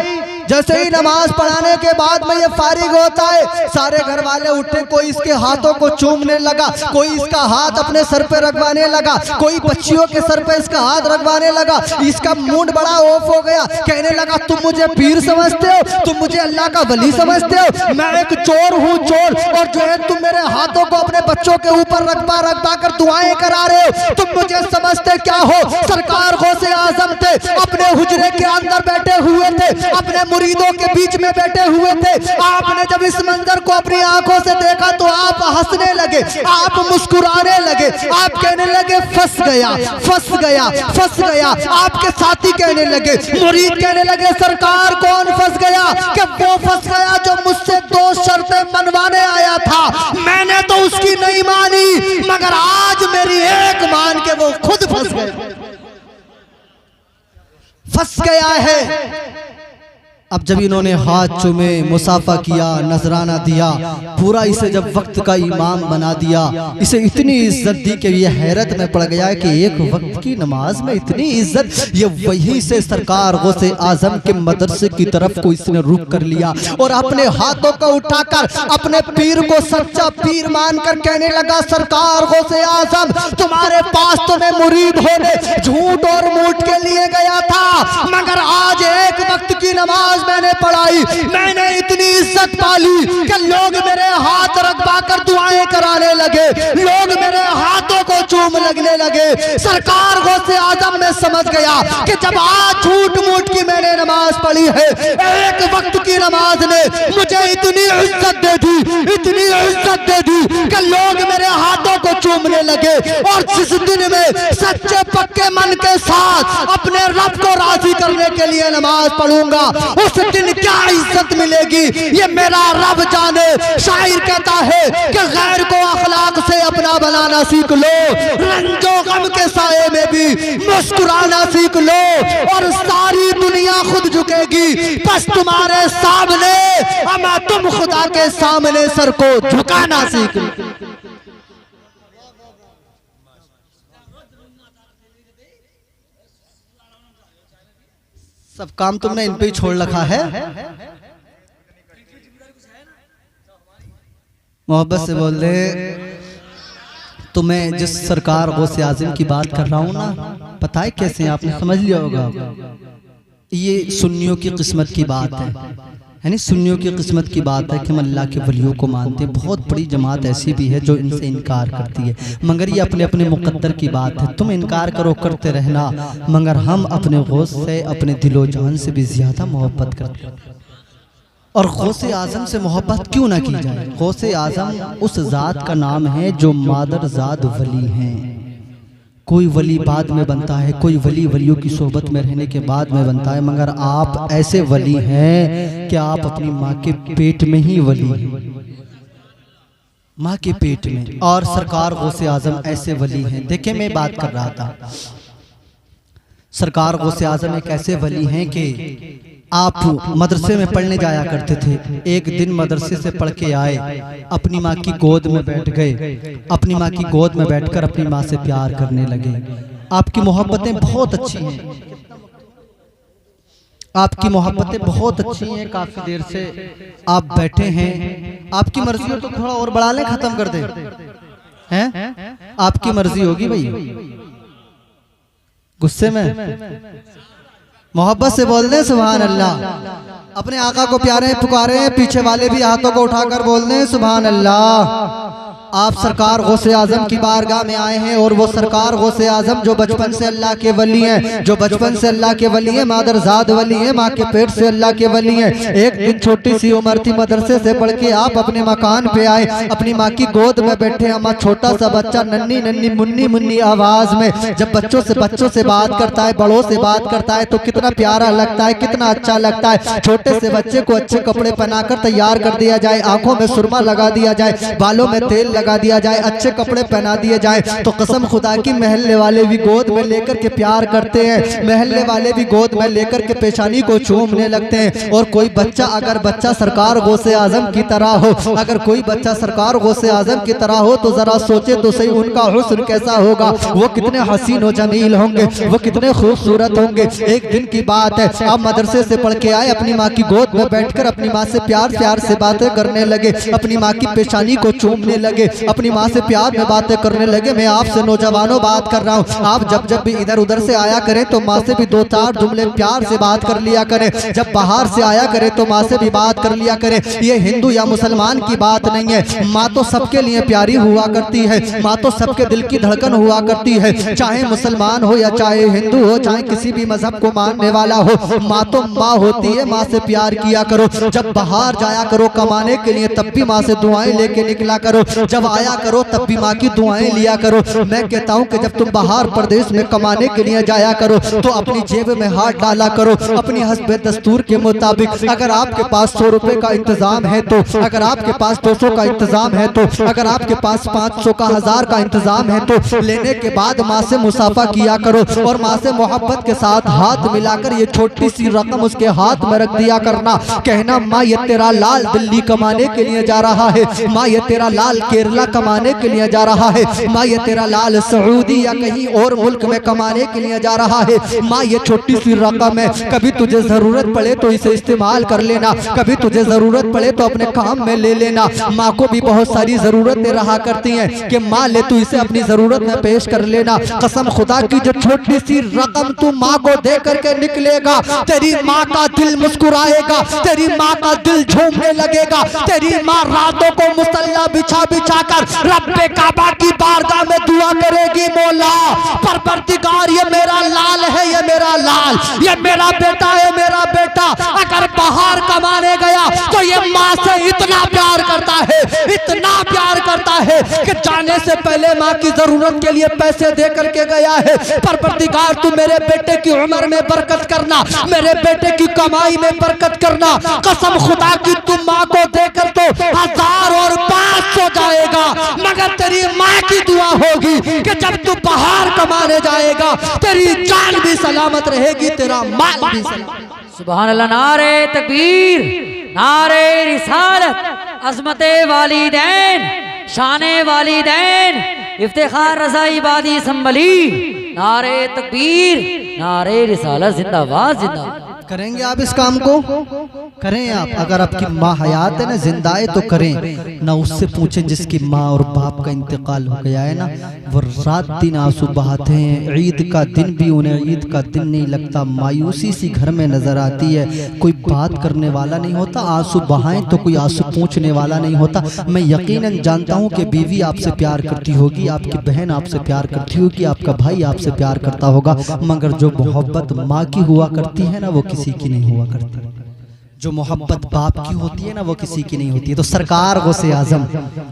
जैसे ही नमाज पढ़ाने के बाद में ये फारिग होता है, सारे घर वाले उठे, कोई इसके हाथों को चूमने लगा, कोई इसका हाथ अपने सर पे रखवाने लगा, कोई बच्चियों के सर पे इसका हाथ रखवाने लगा। इसका मूड बड़ा ऑफ हो गया, कहने लगा तुम मुझे पीर समझते हो, तुम मुझे अल्लाह का वली समझते हो, मैं एक चोर हूँ चोर, और जो है तुम मेरे हाथों को अपने बच्चों के ऊपर रखवा कर दुआएं करा रहे हो, तुम मुझे समझते क्या हो। सरकार गौसे आजम थे, अपने हुजरे के अंदर बैठे हुए थे, अपने मुरीदों के बीच में बैठे हुए थे। आपने जब इस मंजर को अपनी आंखों से देखा तो आप हंसने लगे, आप मुस्कुराने लगे, आप कहने लगे फंस गया फंस गया फंस गया। आपके साथी कहने लगे, मुरीद कहने लगे, सरकार कौन फंस गया? कि वो फंस गया जो मुझसे 2 शर्तें मनवाने आया था, मैंने तो उसकी नहीं मानी, मगर आज मेरी एक मान के वो खुद फंस गए, फंस गया है। अब जब इन्होंने हाथ चूमे, मुसाफा किया, नजराना दिया, पूरा इसे जब वक्त का इमाम बना दिया, इसे इतनी इज्जत दी कि ये हैरत में पड़ गया कि एक वक्त की नमाज में इतनी इज्जत। ये वहीं से सरकार गौसे आजम के मदरसे की तरफ को इसने रुक कर लिया और अपने हाथों को उठाकर अपने पीर को सच्चा पीर मानकर कहने लगा, सरकार गौसे आजम तुम्हारे पास तो मैं मुरीद होने झूठ और मूठ के लिए गया था, मगर आज एक वक्त की नमाज मैंने पढ़ाई, मैंने इतनी इज्जत पाली कि लोग मेरे हाथ रखवा कर दुआएं कराने लगे, लोग मेरे हाथों को चूम लगने लगे। सरकार गौसे आजम में समझ गया कि जब आज झूठ मूठ की मैंने नमाज पढ़ी है, एक वक्त की नमाज ने मुझे इतनी इज्जत दे दी, इतनी इज्जत दे दी कि लोग मेरे हाथों को चूमने लगे। और जिस दिन में सच्चे पक्के मन के साथ अपने रब को राजी करने के लिए नमाज पढ़ूंगा, उस दिन क्या इज्जत मिलेगी ये मेरा रब जाने। शायर कहता है कि गैर को अखलाक से अपना बनाना सीख लो, रंजो गम के साए में भी मुस्कुराना सीख लो, और सारी दुनिया खुद झुकेगी बस तुम्हारे सामने, अमा तुम खुदा के सामने सर को झुकाना सीख लो। सब काम तुमने इन पे ही छोड़ रखा है। मोहब्बत से बोल दे, तुम्हें जिस सरकार गौसे आज़म की बात कर रहा हूं ना, पता है कैसे, आपने समझ लिया होगा, ये सुन्नियों की किस्मत की बात है नहीं, सुन्नियों की किस्मत की बात है कि हम अल्लाह के वलियों को मानते हैं। बहुत बड़ी जमात ऐसी भी है जो इनसे इनकार करती है, मगर ये अपने अपने मुकद्दर की बात है। तुम इनकार करो, करते रहना, मगर हम अपने गौस से, अपने दिलो जान से भी ज्यादा मोहब्बत करते हैं। और गौसे आजम से मोहब्बत क्यों ना की जाए? गौसे आजम उस ज़ात का नाम है जो मादरजाद वली हैं। कोई वली बाद में बनता है, कोई वली वलियों की सोबत में रहने के बाद में बनता है, मगर आप ऐसे वली हैं कि आप अपनी माँ के पेट में ही वली हैं, माँ के पेट में। और सरकार गौसे आजम ऐसे वली हैं। देखें, मैं बात कर रहा था, सरकार गौसे आजम एक ऐसे वली हैं कि आप मदरसे में पढ़ने जाया करते थे। एक दिन मदरसे से पढ़ के आए, अपनी माँ की गोद में बैठ गए, अपनी माँ की गोद में बैठकर अपनी माँ से प्यार करने लगे। आपकी मोहब्बतें बहुत अच्छी हैं, आपकी मोहब्बतें बहुत अच्छी हैं। काफी देर से आप बैठे हैं, आपकी मर्जी हो तो थोड़ा और बढ़ा लें, खत्म कर दें, हैं? आपकी मर्जी होगी भाई, गुस्से में मोहब्बत से बोल दें सुभान अल्लाह। अपने आका को प्यारे पुकारे हैं, पीछे वाले भी हाथों को उठाकर बोल दें सुभान अल्लाह। आप सरकार गौसे आजम की बारगाह में आए हैं और वो सरकार गौसे आजम जो बचपन से अल्लाह के वली हैं, जो बचपन से अल्लाह के वली हैं, मादरजाद वली हैं, माँ के पेट से अल्लाह के वली हैं। एक दिन छोटी सी उम्र थी, मदरसे से पढ़ के आप अपने मकान पे आए, अपनी माँ की गोद में बैठे। अम्मा छोटा सा बच्चा नन्ही नन्ही मुन्नी मुन्नी आवाज में जब बच्चों से बात करता है, बड़ों से बात करता है तो कितना प्यारा लगता है, कितना अच्छा लगता है। छोटे से बच्चे को अच्छे कपड़े पहनाकर तैयार कर दिया जाए, आंखों में सुरमा लगा दिया जाए, बालों में तेल लगा दिया जाए, अच्छे कपड़े पहना दिए जाए, तो कसम खुदा की महल्ले वाले भी गोद में लेकर के प्यार करते हैं, महल्ले वाले भी गोद में लेकर के पेशानी को चूमने लगते हैं। और कोई बच्चा अगर बच्चा सरकार गौसे आजम की तरह हो, अगर कोई बच्चा सरकार गौसे आजम की तरह हो तो जरा सोचे तो सही उनका हुस्न कैसा होगा, वो कितने हसीन और जमील होंगे, वो कितने खूबसूरत होंगे। एक दिन की बात है, आप मदरसे से पढ़ के आए, अपनी माँ की गोद में बैठकर अपनी माँ से प्यार से बातें करने लगे, अपनी माँ की पेशानी को चूमने लगे, अपनी माँ से प्यार में बातें करने लगे। मैं आपसे नौजवानों बात कर रहा हूँ, आप जब भी इधर उधर से आया करें तो माँ से भी दो चार जुमले प्यार से बात कर लिया करें। जब बाहर से आया करें तो माँ से भी बात कर लिया करें। ये हिंदू या मुसलमान की बात नहीं है, माँ तो सबके लिए प्यारी हुआ करती है, माँ तो सबके दिल की धड़कन हुआ करती है, चाहे मुसलमान हो या चाहे हिंदू हो, चाहे किसी भी मजहब को मानने वाला हो, माँ तो माँ होती है। माँ से प्यार किया करो, जब बाहर जाया करो कमाने के लिए तब भी माँ से दुआएं लेके निकला करो, जब आया करो तब भी माँ की दुआएं लिया करो। मैं कहता हूँ कि जब तुम बाहर प्रदेश में कमाने के लिए जाया करो तो अपनी जेब में हाथ डाला करो अपनी हस्बे दस्तूर के मुताबिक। अगर आपके पास 100 रुपए का इंतजाम है तो, अगर आपके पास 200 का इंतजाम है तो, अगर आपके पास 500 का 1000 का इंतजाम है तो लेने के बाद माँ से मुसाफा किया करो और माँ से मोहब्बत के साथ हाथ मिलाकर ये छोटी सी रकम उसके हाथ में रख दिया करना, कहना माँ ये तेरा लाल दिल्ली कमाने के लिए जा रहा है, माँ ये तेरा लाल केरला कमाने के लिए जा रहा है, माँ ये तेरा लाल सऊदी या कहीं और मुल्क में कमाने के लिए जा रहा है। माँ ये छोटी सी रकम है, कभी तुझे जरूरत पड़े तो इसे इस्तेमाल कर लेना, कभी तुझे जरूरत पड़े तो अपने काम में ले लेना। माँ को भी बहुत सारी जरूरतें रहा करती हैं कि माँ ले तू इसे अपनी जरूरत में पेश कर लेना। कसम खुदा की जो छोटी सी रकम तू माँ को दे करके निकलेगा, तेरी माँ का दिल मुस्कुराएगा, तेरी माँ का दिल झूमने लगेगा। तेरी माँ रातों को मुसल्ला बिछा बिछा कर रब्बे काबा की बारगाह में दुआ करेगी, मौला परवरदिगार ये मेरा लाल है, ये मेरा लाल, ये मेरा बेटा है, मेरा बेटा अगर बाहर कमाने गया तो ये माँ से इतना प्यार करता है, इतना प्यार करता है कि जाने से पहले माँ की जरूरत के लिए पैसे दे करके गया है। परवरदिगार तू मेरे बेटे की उम्र में बरकत करना, मेरे बेटे की कमाई में बरकत करना। कसम खुदा की तू माँ को देकर तो 1000 और 500 जाएगा, मगर तेरी माँ की दुआ होगी कि जब तू बाहर कमाने जाएगा तेरी जान भी सलामत रहेगी, तेरा माल भी सलामत। सुभान अल्लाह। नारे तकबीर, नारे रिसालत, अज़मते वालिदैन, शाने वालिदैन, इफ्तिखार रज़ा इबादी संभली। नारे तकबीर, नारे रिसालत, जिंदाबाद जिंदाबाद। करेंगे आप इस काम को? करें आप। अगर आपकी माँ हयात है ना, जिंदा है तो करें ना। उससे पूछें जिसकी माँ और बाप का इंतकाल हो गया है ना, वो रात दिन आंसू बहाते हैं, ईद का दिन भी उन्हें ईद का दिन नहीं लगता, मायूसी सी घर में नजर आती है। कोई बात करने वाला नहीं होता, आंसू बहाएं तो कोई आंसू पूछने वाला नहीं होता। मैं यकीनन जानता हूँ कि बीवी आपसे प्यार करती होगी, आपकी बहन आपसे प्यार करती होगी, आपका भाई आपसे प्यार करता होगा, मगर जो मोहब्बत माँ की हुआ करती है ना वो किसी की नहीं हुआ करती। जो मोहब्बत बाप की होती है ना वो किसी की नहीं होती है। तो सरकार गौसे आजम,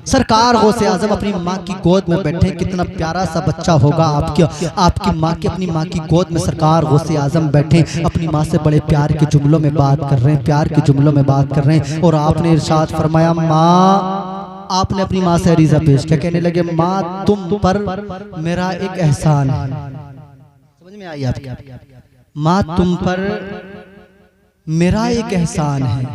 सरकार गौसे आजम अपनी माँ की गोद में बैठे, कितना प्यारा सा बच्चा होगा आपकी माँ की, अपनी माँ की गोद में सरकार गौसे आजम बैठे, अपनी माँ से बड़े प्यार के जुमलों में बात कर रहे हैं, प्यार के जुमलों में बात कर रहे हैं। और आपने इरशाद फरमाया, माँ, आपने अपनी माँ से अरीजा पेश किया, कहने लगे माँ तुम पर मेरा एक एहसान है। समझ में आई आपकी? माँ तुम पर मेरा एक एहसान है।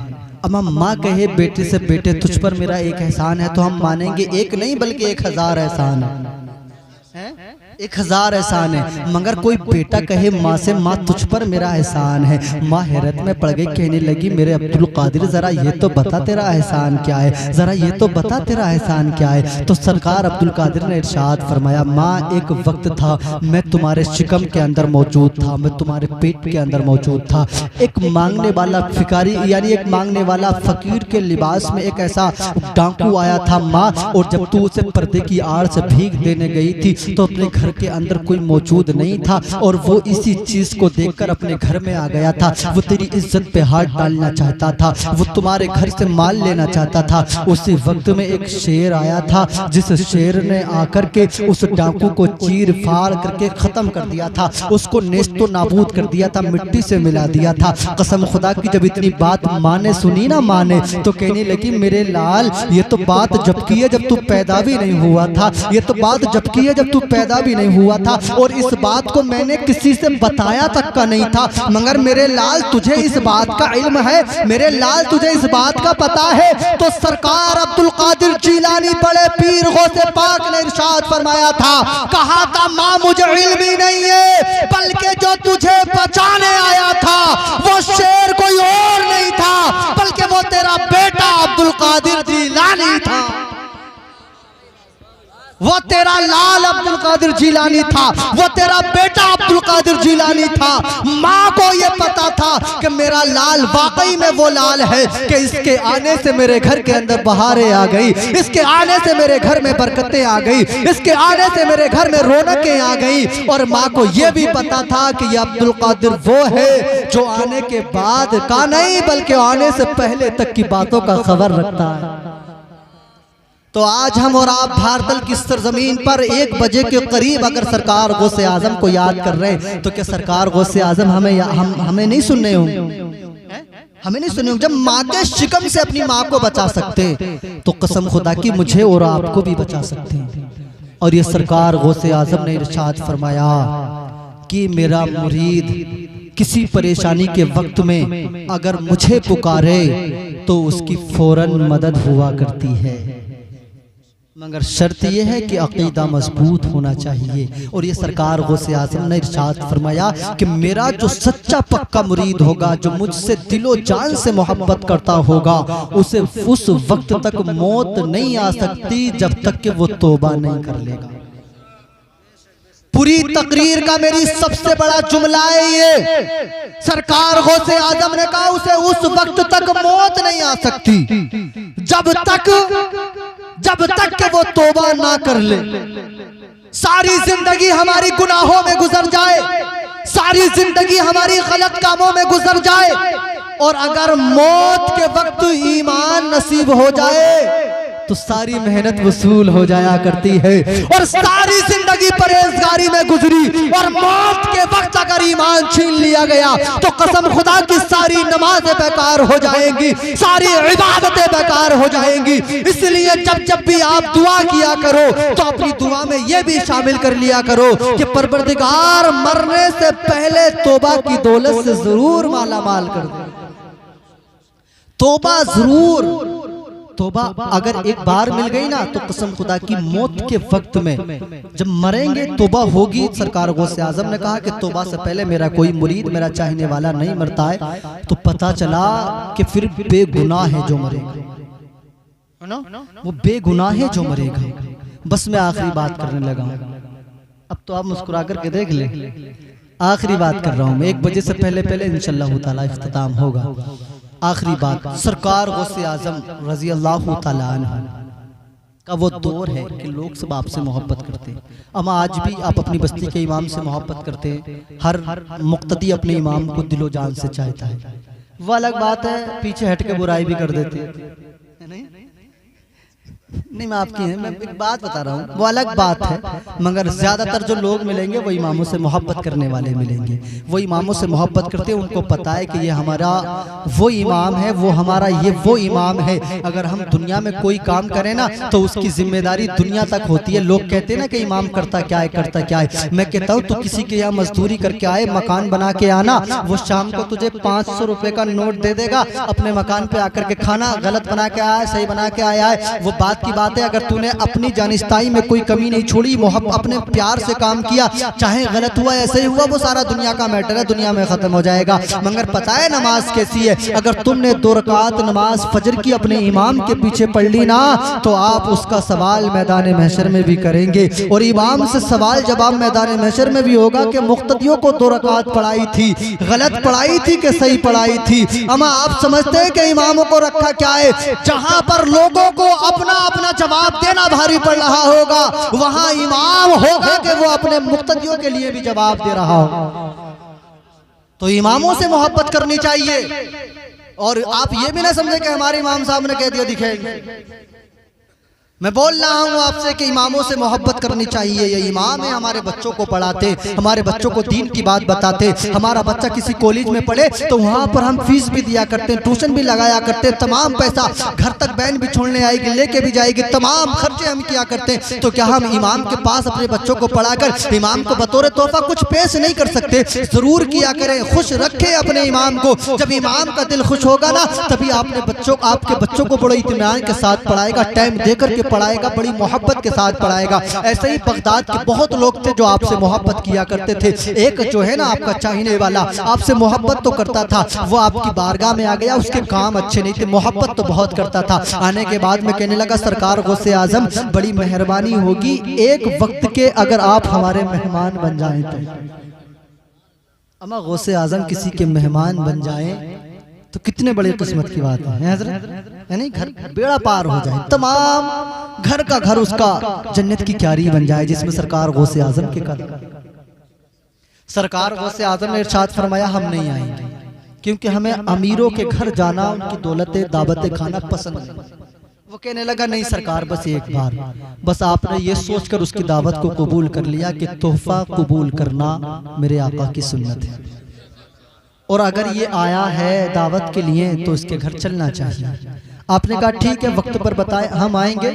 अब हम माँ कहे बेटे से, बेटे तुझ पर मेरा एक एहसान है, तो हम मानेंगे एक नहीं बल्कि 1000 एहसान है। 1000 एहसान है, मगर कोई बेटा कहे माँ से माँ तुझ पर मेरा एहसान है। माँ हैरत में पड़ गई, कहने लगी मेरे अब्दुल कादिर जरा ये तो बता तेरा एहसान क्या है, जरा ये तो बता तेरा एहसान क्या है। तो सरकार अब्दुल कादिर ने इरशाद फरमाया, माँ एक वक्त था मैं तुम्हारे शिकम के अंदर मौजूद था, मैं तुम्हारे पेट के अंदर मौजूद था। एक मांगने वाला भिखारी यानी एक मांगने वाला फकीर के लिबास में एक ऐसा डाकू आया था माँ, और जब तू उसे पर्दे की आड़ से भीख देने गई थी तो अपने घर के अंदर कोई मौजूद नहीं था, और वो इसी चीज को देखकर अपने घर में आ गया था। वो तेरी इज्जत पे हाथ डालना चाहता था, वो तुम्हारे घर से माल लेना चाहता था। उसी वक्त में एक शेर आया था, जिस शेर ने आकर के उस डाकू को चीर फाड़ करके खत्म कर दिया था, उसको नेस्तो नाबूद कर दिया था, मिट्टी से मिला दिया था। कसम खुदा की जब इतनी बात माँ ने सुनी ना, माँ ने तो कहने लगी मेरे लाल ये तो बात जब की है जब तू पैदा भी नहीं हुआ था, ये तो बात जब की है जब तू पैदा भी नहीं हुआ था, और इस बात को मैंने किसी से बताया तक का नहीं था। मगर मेरे लाल तुझे इस बात का इल्म है, मेरे लाल तुझे इस बात का पता है। तो सरकार अब्दुल कादिर जीलानी बड़े पीर गौसे पाक ने इरशाद फरमाया था, कहा था माँ मुझे इल्म ही नहीं है, बल्कि जो तुझे बचाने आया था वो शेर कोई और नहीं था, बल्कि वो तेरा बेटा अब्दुल कादिर जीलानी था, वो तेरा लाल अब्दुल कादिर जीलानी था, वो तेरा बेटा अब्दुल कादिर जीलानी था। माँ को ये पता था कि मेरा लाल वाकई में वो लाल है कि इसके आने से मेरे घर के अंदर बहारें आ गई, इसके आने से मेरे घर में बरकतें आ गई, इसके आने से मेरे घर में रौनकें आ गई। और माँ को ये भी पता था कि ये अब्दुल कादिर वो है जो आने के बाद का नहीं बल्कि आने से पहले तक की बातों का खबर रखता है। तो आज हम और आप भारतल की सरजमीन पर 1 बजे के करीब अगर सरकार गौसे आजम को याद कर रहे हैं, तो क्या सरकार गौसे आजम हमें नहीं सुनने होंगे? हमें नहीं सुने होंगे। जब माँ के शिकम से अपनी माँ को बचा सकते हैं तो कसम खुदा की मुझे और आपको भी बचा सकते हैं। और ये सरकार गौसे आजम ने इरशाद फरमाया कि मेरा मुरीद किसी परेशानी के वक्त में अगर मुझे पुकारे तो उसकी फौरन मदद हुआ करती है, मगर शर्त यह है कि अकीदा मजबूत होना चाहिए। और ये सरकार गौसे आज़म ने इरशाद फरमाया कि मेरा जो सच्चा पक्का मुरीद होगा, जो मुझसे दिलो जान से मोहब्बत करता होगा, उसे उस वक्त तक मौत नहीं आ सकती जब तक कि वो तौबा नहीं कर लेगा। पूरी तकरीर का मेरी सबसे बड़ा जुमला है ये, सरकार गौसे आज़म ने कहा उसे उस वक्त तक मौत नहीं आ सकती जब तक कि वो तौबा ना कर ले। सारी जिंदगी हमारी गुनाहों में गुजर जाए, सारी जिंदगी हमारी गलत कामों में गुजर जाए, और अगर मौत के वक्त ईमान नसीब हो जाए तो सारी मेहनत वसूल हो जाया करती है। और सारी जिंदगी परहेजगारी में गुजरी और मौत के वक्त अगर ईमान छीन लिया गया तो कसम खुदा की सारी नमाजें बेकार हो जाएंगी, सारी इबादतें बेकार हो जाएंगी। इसलिए जब जब भी आप दुआ किया करो तो अपनी दुआ में यह भी शामिल कर लिया करो कि परवरदिगार मरने से पहले तौबा की दौलत से जरूर माला माल कर दे। तौबा जरूर, तौबा अगर एक बार मिल गई ना तो कसम खुदा की मौत के वक्त में जब मरेंगे तौबा होगी। सरकार गौसे आज़म ने कहा कि तौबा से पहले मेरा कोई मुरीद, मेरा चाहने वाला नहीं मरता है, तो पता चला कि फिर बेगुनाह है जो मरेगा, है ना, वो बेगुनाह है जो मरेगा। बस मैं आखिरी बात करने लगा हूं, अब तो आप मुस्कुरा करके देख ले, आखिरी बात कर रहा हूं मैं। 1 बजे से पहले इंशाअल्लाह ताला इख्तिताम होगा। आखिरी बात, सरकार गौसे आज़म रज़ी अल्लाह ताला अन्हु का वो दौर है कि लोग सब आपसे मोहब्बत करते हैं। अब आज भी आप अपनी बस्ती के इमाम से मोहब्बत करते हैं, हर मुक्तदी अपने इमाम को दिलो जान से चाहता है। वो अलग बात है, पीछे हट के बुराई भी कर देते हैं, नहीं मैं आपकी है, मैं एक बात बता रहा हूँ, वो अलग बात है। मगर ज्यादातर जो लोग मिलेंगे वो इमामों से मोहब्बत करने वाले मिलेंगे, वो इमामों से मोहब्बत करते हैं, उनको पता है कि ये हमारा वो इमाम है, वो हमारा ये वो इमाम है। अगर हम दुनिया में कोई काम करें ना तो उसकी जिम्मेदारी दुनिया तक होती है। लोग कहते हैं ना कि इमाम करता क्या है, करता क्या है। मैं कहता हूँ तो किसी के यहाँ मजदूरी करके आए, मकान बना के आना, वो शाम को तुझे 500 रुपए का नोट दे देगा, अपने मकान पे आकर के खाना गलत बना के आया, सही बना के आया है, वो बात बात की बात है, अगर तूने अपनी जानिस्ताई में कोई कमी नहीं छोड़ी, अपने प्यार से काम किया, चाहे गलत हुआ ऐसे ही हुआ, वो सारा दुनिया का मैटर है, दुनिया में खत्म हो जाएगा। मगर पता है नमाज कैसी है? अगर तुमने 2 रकात नमाज फजर की अपने इमाम के पीछे पढ़ ली ना, तो आप उसका सवाल मैदान महशर में भी करेंगे, और इमाम से सवाल जवाब मैदान महशर में भी होगा कि मुक्तदियों को 2 रकात पढ़ाई थी, गलत पढ़ाई थी कि सही पढ़ाई थी। अमा आप समझते हैं कि इमामों को रखा क्या है? जहां पर लोगों को अपना अपना जवाब देना भारी पड़ रहा होगा, वहां इमाम होगा कि वो अपने मुक्तदियों के लिए भी जवाब दे रहा हो। तो इमामों से मोहब्बत करनी चाहिए। और आप ये भी ना समझे कि हमारे इमाम साहब ने कह दिया दिखेंगे। मैं बोल रहा हूँ आपसे कि इमामों से मोहब्बत करनी चाहिए। ये इमाम है, हमारे बच्चों को पढ़ाते, हमारे बच्चों को दीन की बात बताते। हमारा बच्चा किसी कॉलेज में पढ़े तो वहाँ पर हम फीस भी दिया करते, ट्यूशन भी लगाया करते, तमाम पैसा घर तक बैन भी छोड़ने आएगी, लेके भी जाएगी, तमाम खर्चे हम किया करते। तो क्या हम इमाम के पास अपने बच्चों को पढ़ाकर इमाम को बतौर तोहफा कुछ पेश नहीं कर सकते? जरूर किया करें, खुश रखें अपने इमाम को। जब इमाम का दिल खुश होगा ना, तभी आपके बच्चों को बड़े इत्मीनान के साथ पढ़ाएगा, टाइम देकर के पढ़ाएगा, बड़ी मोहब्बत के साथ पढ़ाएगा। ऐसे ही बगदाद के बहुत लोग थे जो आपसे मोहब्बत किया करते थे। एक जो है ना आपका चाहने वाला, आपसे मोहब्बत तो करता था, वो आपकी बारगाह में आ गया, उसके काम अच्छे नहीं थे, मोहब्बत तो बहुत करता था। आने के बाद में कहने लगा सरकार गौसे आजम बड़ी मेहरबानी होगी, एक वक्त के अगर आप हमारे मेहमान बन जाएं तो। अमा गौसे आजम किसी के मेहमान बन जाएं तो कितने बड़े किस्मत की बात है हज़रत, यानी घर बेड़ा पार हो जाए, तमाम घर का घर उसका जन्नत की क्यारी बन जाए जिसमें सरकार गौसे आजम के कदम। सरकार गौसे आजम ने इरशाद फरमाया हम नहीं आएंगे, क्योंकि हमें अमीरों के घर जाना, उनकी दौलतें दावतें खाना पसंद नहीं। वो कहने लगा नहीं सरकार, बस एक बार, बस आपने ये सोचकर उसकी दावत को कबूल कर लिया कि तोहफा कबूल करना मेरे आका की सुन्नत है, और अगर ये आया है दावत के लिए तो इसके घर चलना चाहिए। आपने कहा ठीक है, वक्त पर बताए, हम आएंगे,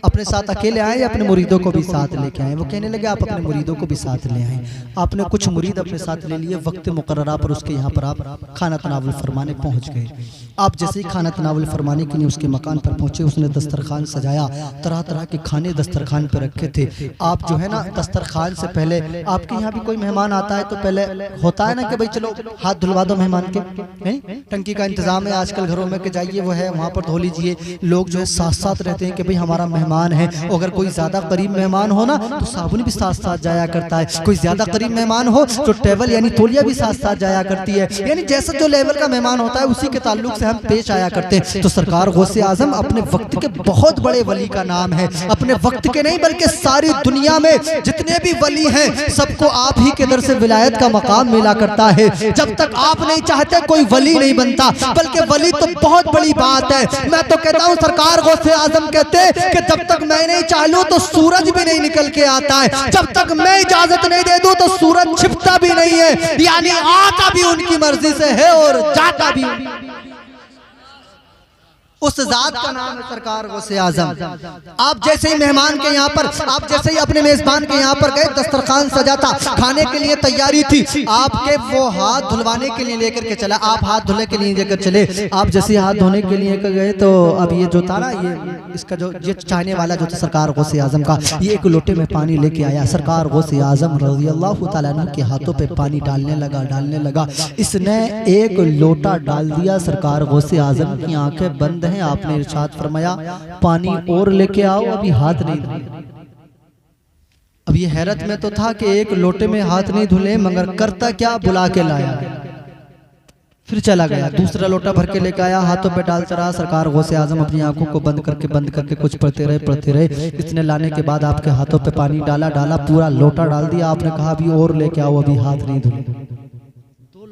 अपने साथ अकेले आए या अपने मुरीदों को भी साथ लेके आए? वो कहने लगे आप अपने मुरीदों को भी साथ ले आए। आपने कुछ मुरीद अपने साथ ले लिए, वक्त मुकर्ररा पर उसके यहाँ पर आप खाना तनावुल फरमाने पहुँच गए। आप जैसे ही खाना तनावुल फरमाने के लिए उसके मकान पर पहुँचे, उसने दस्तरखान सजाया, तरह तरह के खाने दस्तरखान पर रखे थे। आप जो है ना दस्तरखान से पहले, आपके यहाँ भी कोई मेहमान आता है तो पहले होता है ना कि भाई चलो हाथ धुलवा दो मेहमान के, नहीं टंकी का इंतजाम है आजकल घरों में कि जाइए वो है वहाँ पर धो लीजिए। लोग जो है साथ साथ रहते हैं कि भाई हमारा मेहमान है, अगर कोई ज्यादा करीब मेहमान हो ना तो साबुन भी साथ साथ जाया करता है, कोई ज्यादा करीब मेहमान हो तो टेबल यानी तौलिया भी साथ साथ जाया करती है। यानी जैसा जो लेवल का मेहमान होता है उसी के ताल्लुक से हम पेश आया करते हैं। तो सरकार गौसे आजम अपने वक्त के बहुत बड़े वली का नाम है, अपने वक्त के नहीं बल्कि सारी दुनिया में जितने भी वली हैं सबको आप ही के दर से विलायत का मकाम मिला करता है। जब तक आप नहीं चाहते कोई वली नहीं बनता, बल्कि वली तो बहुत बड़ी बात है। मैं तो कहता हूँ सरकार गौसे आजम कहते कि जब तक मैं नहीं चाहूं तो सूरज भी नहीं निकल के आता है, जब तक मैं इजाजत नहीं दे दूं तो सूरज छिपता भी नहीं है, यानी आता भी उनकी मर्जी से है और जाता भी उस जात का नाम है सरकार गौसे आजम। आप जैसे ही मेहमान के यहाँ पर, आप जैसे ही अपने मेजबान के यहाँ पर गए, दस्तरखान सजा था, खाने के लिए तैयारी थी, आपके वो हाथ धुलवाने के लिए लेकर के चला, आप हाथ धुलने के लिए लेकर चले। आप जैसे हाथ धोने के लिए गए तो अब ये जो था ना, ये इसका जो ये चाहने वाला जो था सरकार गौसे आजम का, ये एक लोटे में पानी लेके आया। सरकार गौसे आजम रज़ियल्लाहु ताला अन्हु के हाथों पे पानी डालने लगा। इसने एक लोटा डाल दिया, सरकार गौसे आजम की आंखें बंद हैं। आपने इरशाद फरमाया पानी और लेके आओ, अभी हाथ नहीं धुले। अब ये हैरत में तो था कि एक लोटे में हाथ नहीं धुले, मगर करता क्या, बुला के लाया। फिर चला गया, दूसरा लोटा भर के लेके आया, हाथों पे डालता रहा। सरकार गौसे आजम अपनी आंखों को बंद करके कुछ पढ़ते रहे। इसने लाने के बाद आपके हाथों पे पानी डाला, पूरा लोटा डाल दिया। आपने कहा अभी और लेके आओ, अभी हाथ नहीं धुले।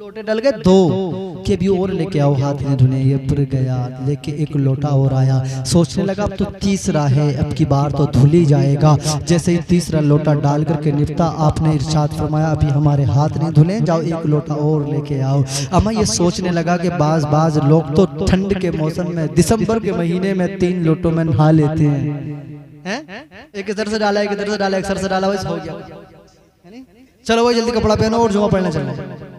लोटे डल गए, दो के भी और लेके आओ, हाथ नहीं धुने। ये फिर गया लेके एक लोटा और आया, सोचने लगा अब तो तीसरा है, अब की बार तो धुल ही जाएगा। जैसे ही तीसरा लोटा डाल करके निपटा, आपने इरशाद फरमाया अभी हमारे हाथ नहीं धुले, जाओ एक लोटा और लेके आओ। अम्मा ये सोचने लगा कि बाज लोग तो ठंड के मौसम में, दिसंबर के महीने में 3 लोटों में नहा लेते हैं। एक इधर से डाला, एक इधर से डाला, एक सर से डाला, वैसे हो गया। चलो वही जल्दी कपड़ा पहनो और जुमा पढ़ने चलो।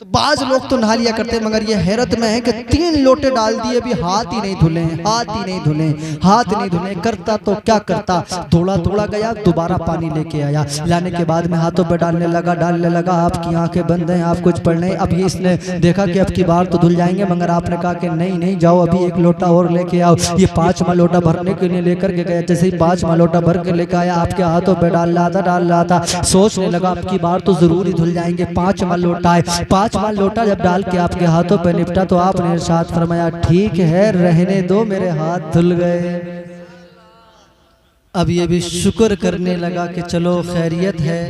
तो बाज लोग तो नहा लिया करते, मगर ये हैरत में है कि 3 लोटे डाल दिए, अभी हाथ ही नहीं धुले, हाथ ही नहीं धुले, हाथ नहीं धुले। करता तो क्या करता, थोड़ा थोड़ा गया, दोबारा पानी लेके आया, लाने के बाद में हाथों पे डालने लगा। आपकी आंखें बंद हैं, आप कुछ पढ़ नहीं। अभी इसने देखा कि अब की बार तो धुल जाएंगे, मगर आपने कहा कि नहीं जाओ, अभी 1 लोटा और लेके आओ। ये 5वां लोटा भरने के लिए लेकर के गया। जैसे ही 5वां लोटा भर के लेकर आया, आपके हाथों पे डाल रहा था, सोचने लगा अब की बार तो जरूर ही धुल जाएंगे। 5वां लोटा है, 5वां लोटा जब डाल के आपके हाथों पे निपटा तो आपने इरशाद फरमाया, ठीक है रहने दो, मेरे हाथ धुल गए। अब ये भी शुक्र करने लगा कि चलो खैरियत है,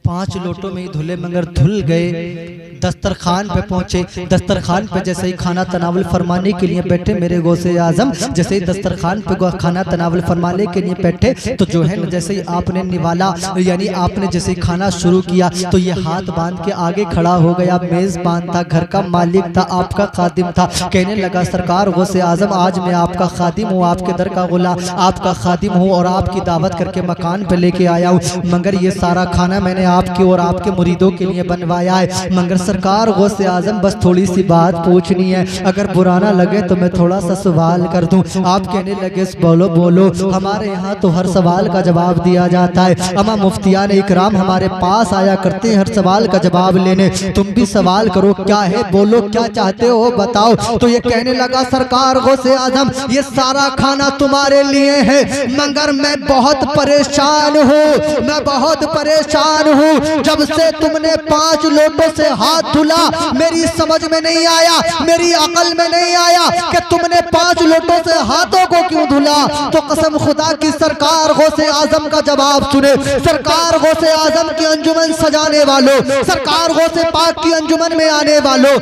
5 लोटों में ही धुले, मगर धुल गए। दस्तरखान पे पहुंचे, दस्तरखान पे जैसे ही खाना तनावल फरमाने के लिए बैठे मेरे गौसे आजम, जैसे ही दस्तरखान पे खाना तनावल फरमाने के लिए बैठे तो जो है न, जैसे ही आपने निवाला यानी आपने जैसे ही खाना शुरू किया तो ये हाथ बांध के आगे खड़ा हो गया। मेज़बान था, घर का मालिक था, आपका खादिम था। कहने लगा, सरकार गौसे आजम, आज मैं आपका खादिम हूँ, आपके दर का गुलाम, आपका खादिम हूँ और आपकी दावत करके मकान पे लेके आया हूँ, मगर ये सारा खाना मैंने आपके और आपके मुरीदों के लिए बनवाया है। मगर सरकार गौसे आजम, बस थोड़ी सी बात पूछनी है, अगर बुरा ना लगे तो मैं थोड़ा सा सवाल कर दूं। आप कहने लगे, बोलो। हमारे यहाँ तो हर सवाल का जवाब दिया जाता है। अमा मुफ्तियान इकराम हमारे पास आया करते हैं हर सवाल का जवाब लेने। तुम भी सवाल करो, क्या है, बोलो, क्या चाहते हो बताओ। तो ये कहने लगा, सरकार गौसे आजम, ये सारा खाना तुम्हारे लिए है, मगर मैं बहुत परेशान हूँ, मैं बहुत परेशान हूँ। जब से तुमने 5 लोटों से हाथ धुला, मेरी समझ में नहीं आया, मेरी अकल में नहीं आया कि तुमने 5 लोटों से हाथों को क्यों धुला। तो कसम खुदा की सरकार गौसे आजम का जवाब सुने। सरकार गौसे आजम की अंजुमन सजाने वालों, सरकार गौसे पाक की अंजुमन में आने वालों,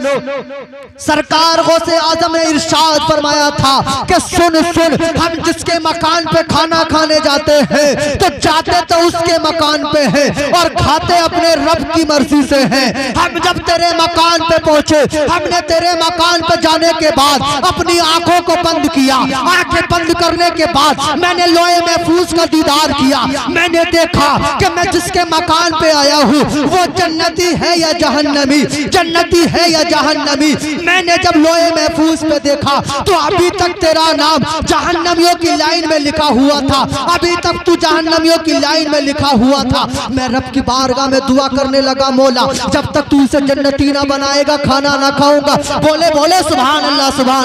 सरकार गौसे आजम ने इरशाद फरमाया था कि सुन, हम जिसके मकान पे खाना खाने जाते हैं तो जाते तो उसके मकान पे हैं और खाते अपने रब की मर्जी से हैं। हम जब तेरे मकान पे पहुंचे, हमने तेरे मकान पे जाने के बाद अपनी आंखों को बंद किया। आंखें बंद करने के बाद मैंने लोहे महफूज का दीदार किया। मैंने देखा कि मैं जिसके मकान पे आया हूँ वो जन्नती है या जहन्नमी, जन्नती है या जहन्नमी। मैंने जब लोहे महफूज पे देखा तो अभी तक तेरा नाम जहन्नमियों की लाइन में लिखा हुआ था, अभी तक तू जहन्नमियों की लाइन में लिखा हुआ था। मैं रब की बारगाह में दुआ करने लगा, मौला जब तक तू इसे जन्नती ना बनाएगा खाना ना खाऊंगा। बोले सुभान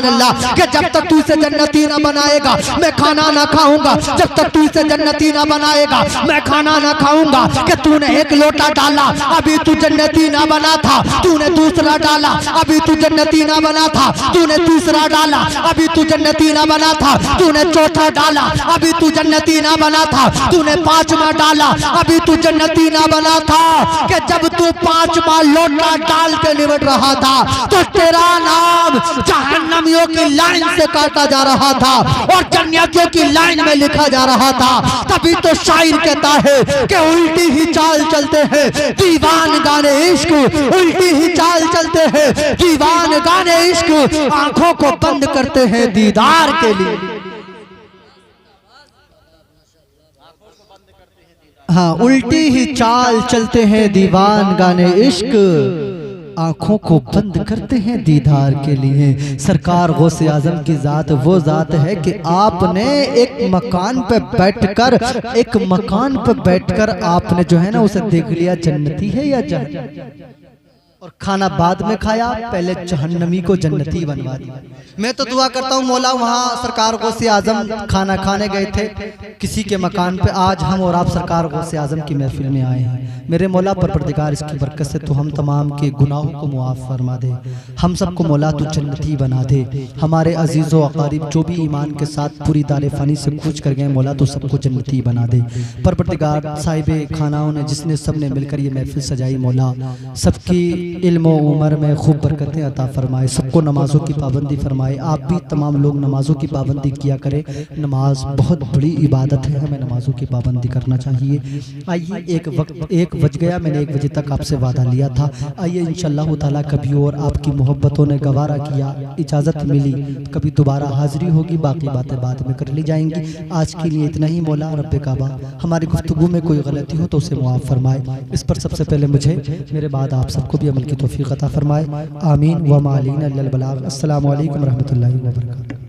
अल्लाह कि जब तक तू इसे जन्नती ना बनाएगा मैं खाना ना खाऊंगा। जब तक तू इसे जन्नती ना बनाएगा मैं खाना ना खाऊंगा। कि तूने 1 लोटा डाला, अभी तू जन्नती ना बना था, तूने दूसरा डाला, अभी तू जन्नती ना बना था, तूने तीसरा डाला, अभी तू जन्नती ना बना था, तूने चौथा डाला, अभी तू जन्नती ना बना था, तूने 5वां डाला, अभी तू जन्नती ना बना था। कि जब तू 5वां लोटा डाल के निबट रहा था तो तेरा नाम जहन्नमियों की लाइन से काटा जा रहा था और जन्नतियों की लाइन में लिखा जा रहा था। तभी तो शायर कहता है कि उल्टी ही चाल चलते हैं दीवान गाने इश्क, उल्टी ही चाल चलते हैं दीवान गाने इश्क, आंखों को बंद करते हैं दीदार के लिए। हाँ, उल्टी ही चाल चलते हैं दीवान गाने इश्क, आंखों को बंद करते हैं दीदार के लिए। सरकार गौसे आजम की जात वो जात है कि आपने एक मकान पे बैठकर आपने जो है ना उसे देख लिया जन्नती है या जहन्नमी, और खाना बाद में खाया, पहले जहन्नमी को जन्नती बनवा दिया। मैं तो दुआ करता हूँ मौला, वहाँ सरकार गौसे आजम खाना खाने गए थे किसी के मकान पे, आज हम और आप सरकार गौसे आजम की महफिल में आए हैं। मेरे मौला परवरदिगार इसकी बरकत से तो हम तमाम के गुनाहों को मुआफ़ फरमा दे, हम सबको मौला तो जन्नती बना दे। हमारे अजीज़ों अकारीब जो भी ईमान के साथ पूरी दारे फ़ानी से कूच कर गए मौला तो सबको जन्नती बना दे। परवरदिगार साहिबे खानाओं ने जिसने सब ने मिलकर ये महफिल सजाई मौला सबकी इल्म व उम्र में खूब बरकतें अता फरमाए, सबको नमाज़ों की पाबंदी फरमाए। आप भी तमाम लोग नमाज़ों की पाबंदी किया करें, नमाज बहुत बड़ी इबादत है, हमें नमाज़ों की पाबंदी करना चाहिए। आइए, एक बज गया, मैंने 1 बजे तक आपसे वादा लिया था। आइए इंशाअल्लाह ताला कभी और आपकी मोहब्बतों ने गवारा किया, इजाज़त मिली, कभी दोबारा हाज़िरी होगी, बाकी बातें बाद में कर ली जाएंगी। आज के लिए इतना ही। मौला रब्बे काबा हमारी गुफ्तगू में कोई गलती हो तो उसे मुआफ़ फरमाए। इस पर सबसे पहले मुझे, मेरे बाद आप सबको भी अमल की तौफीक अता फरमाए। आमीन व मालीन अल्लाह बलाग। अस्सलामु अलैकुम रहमतुल्लाहि व बरकातहू।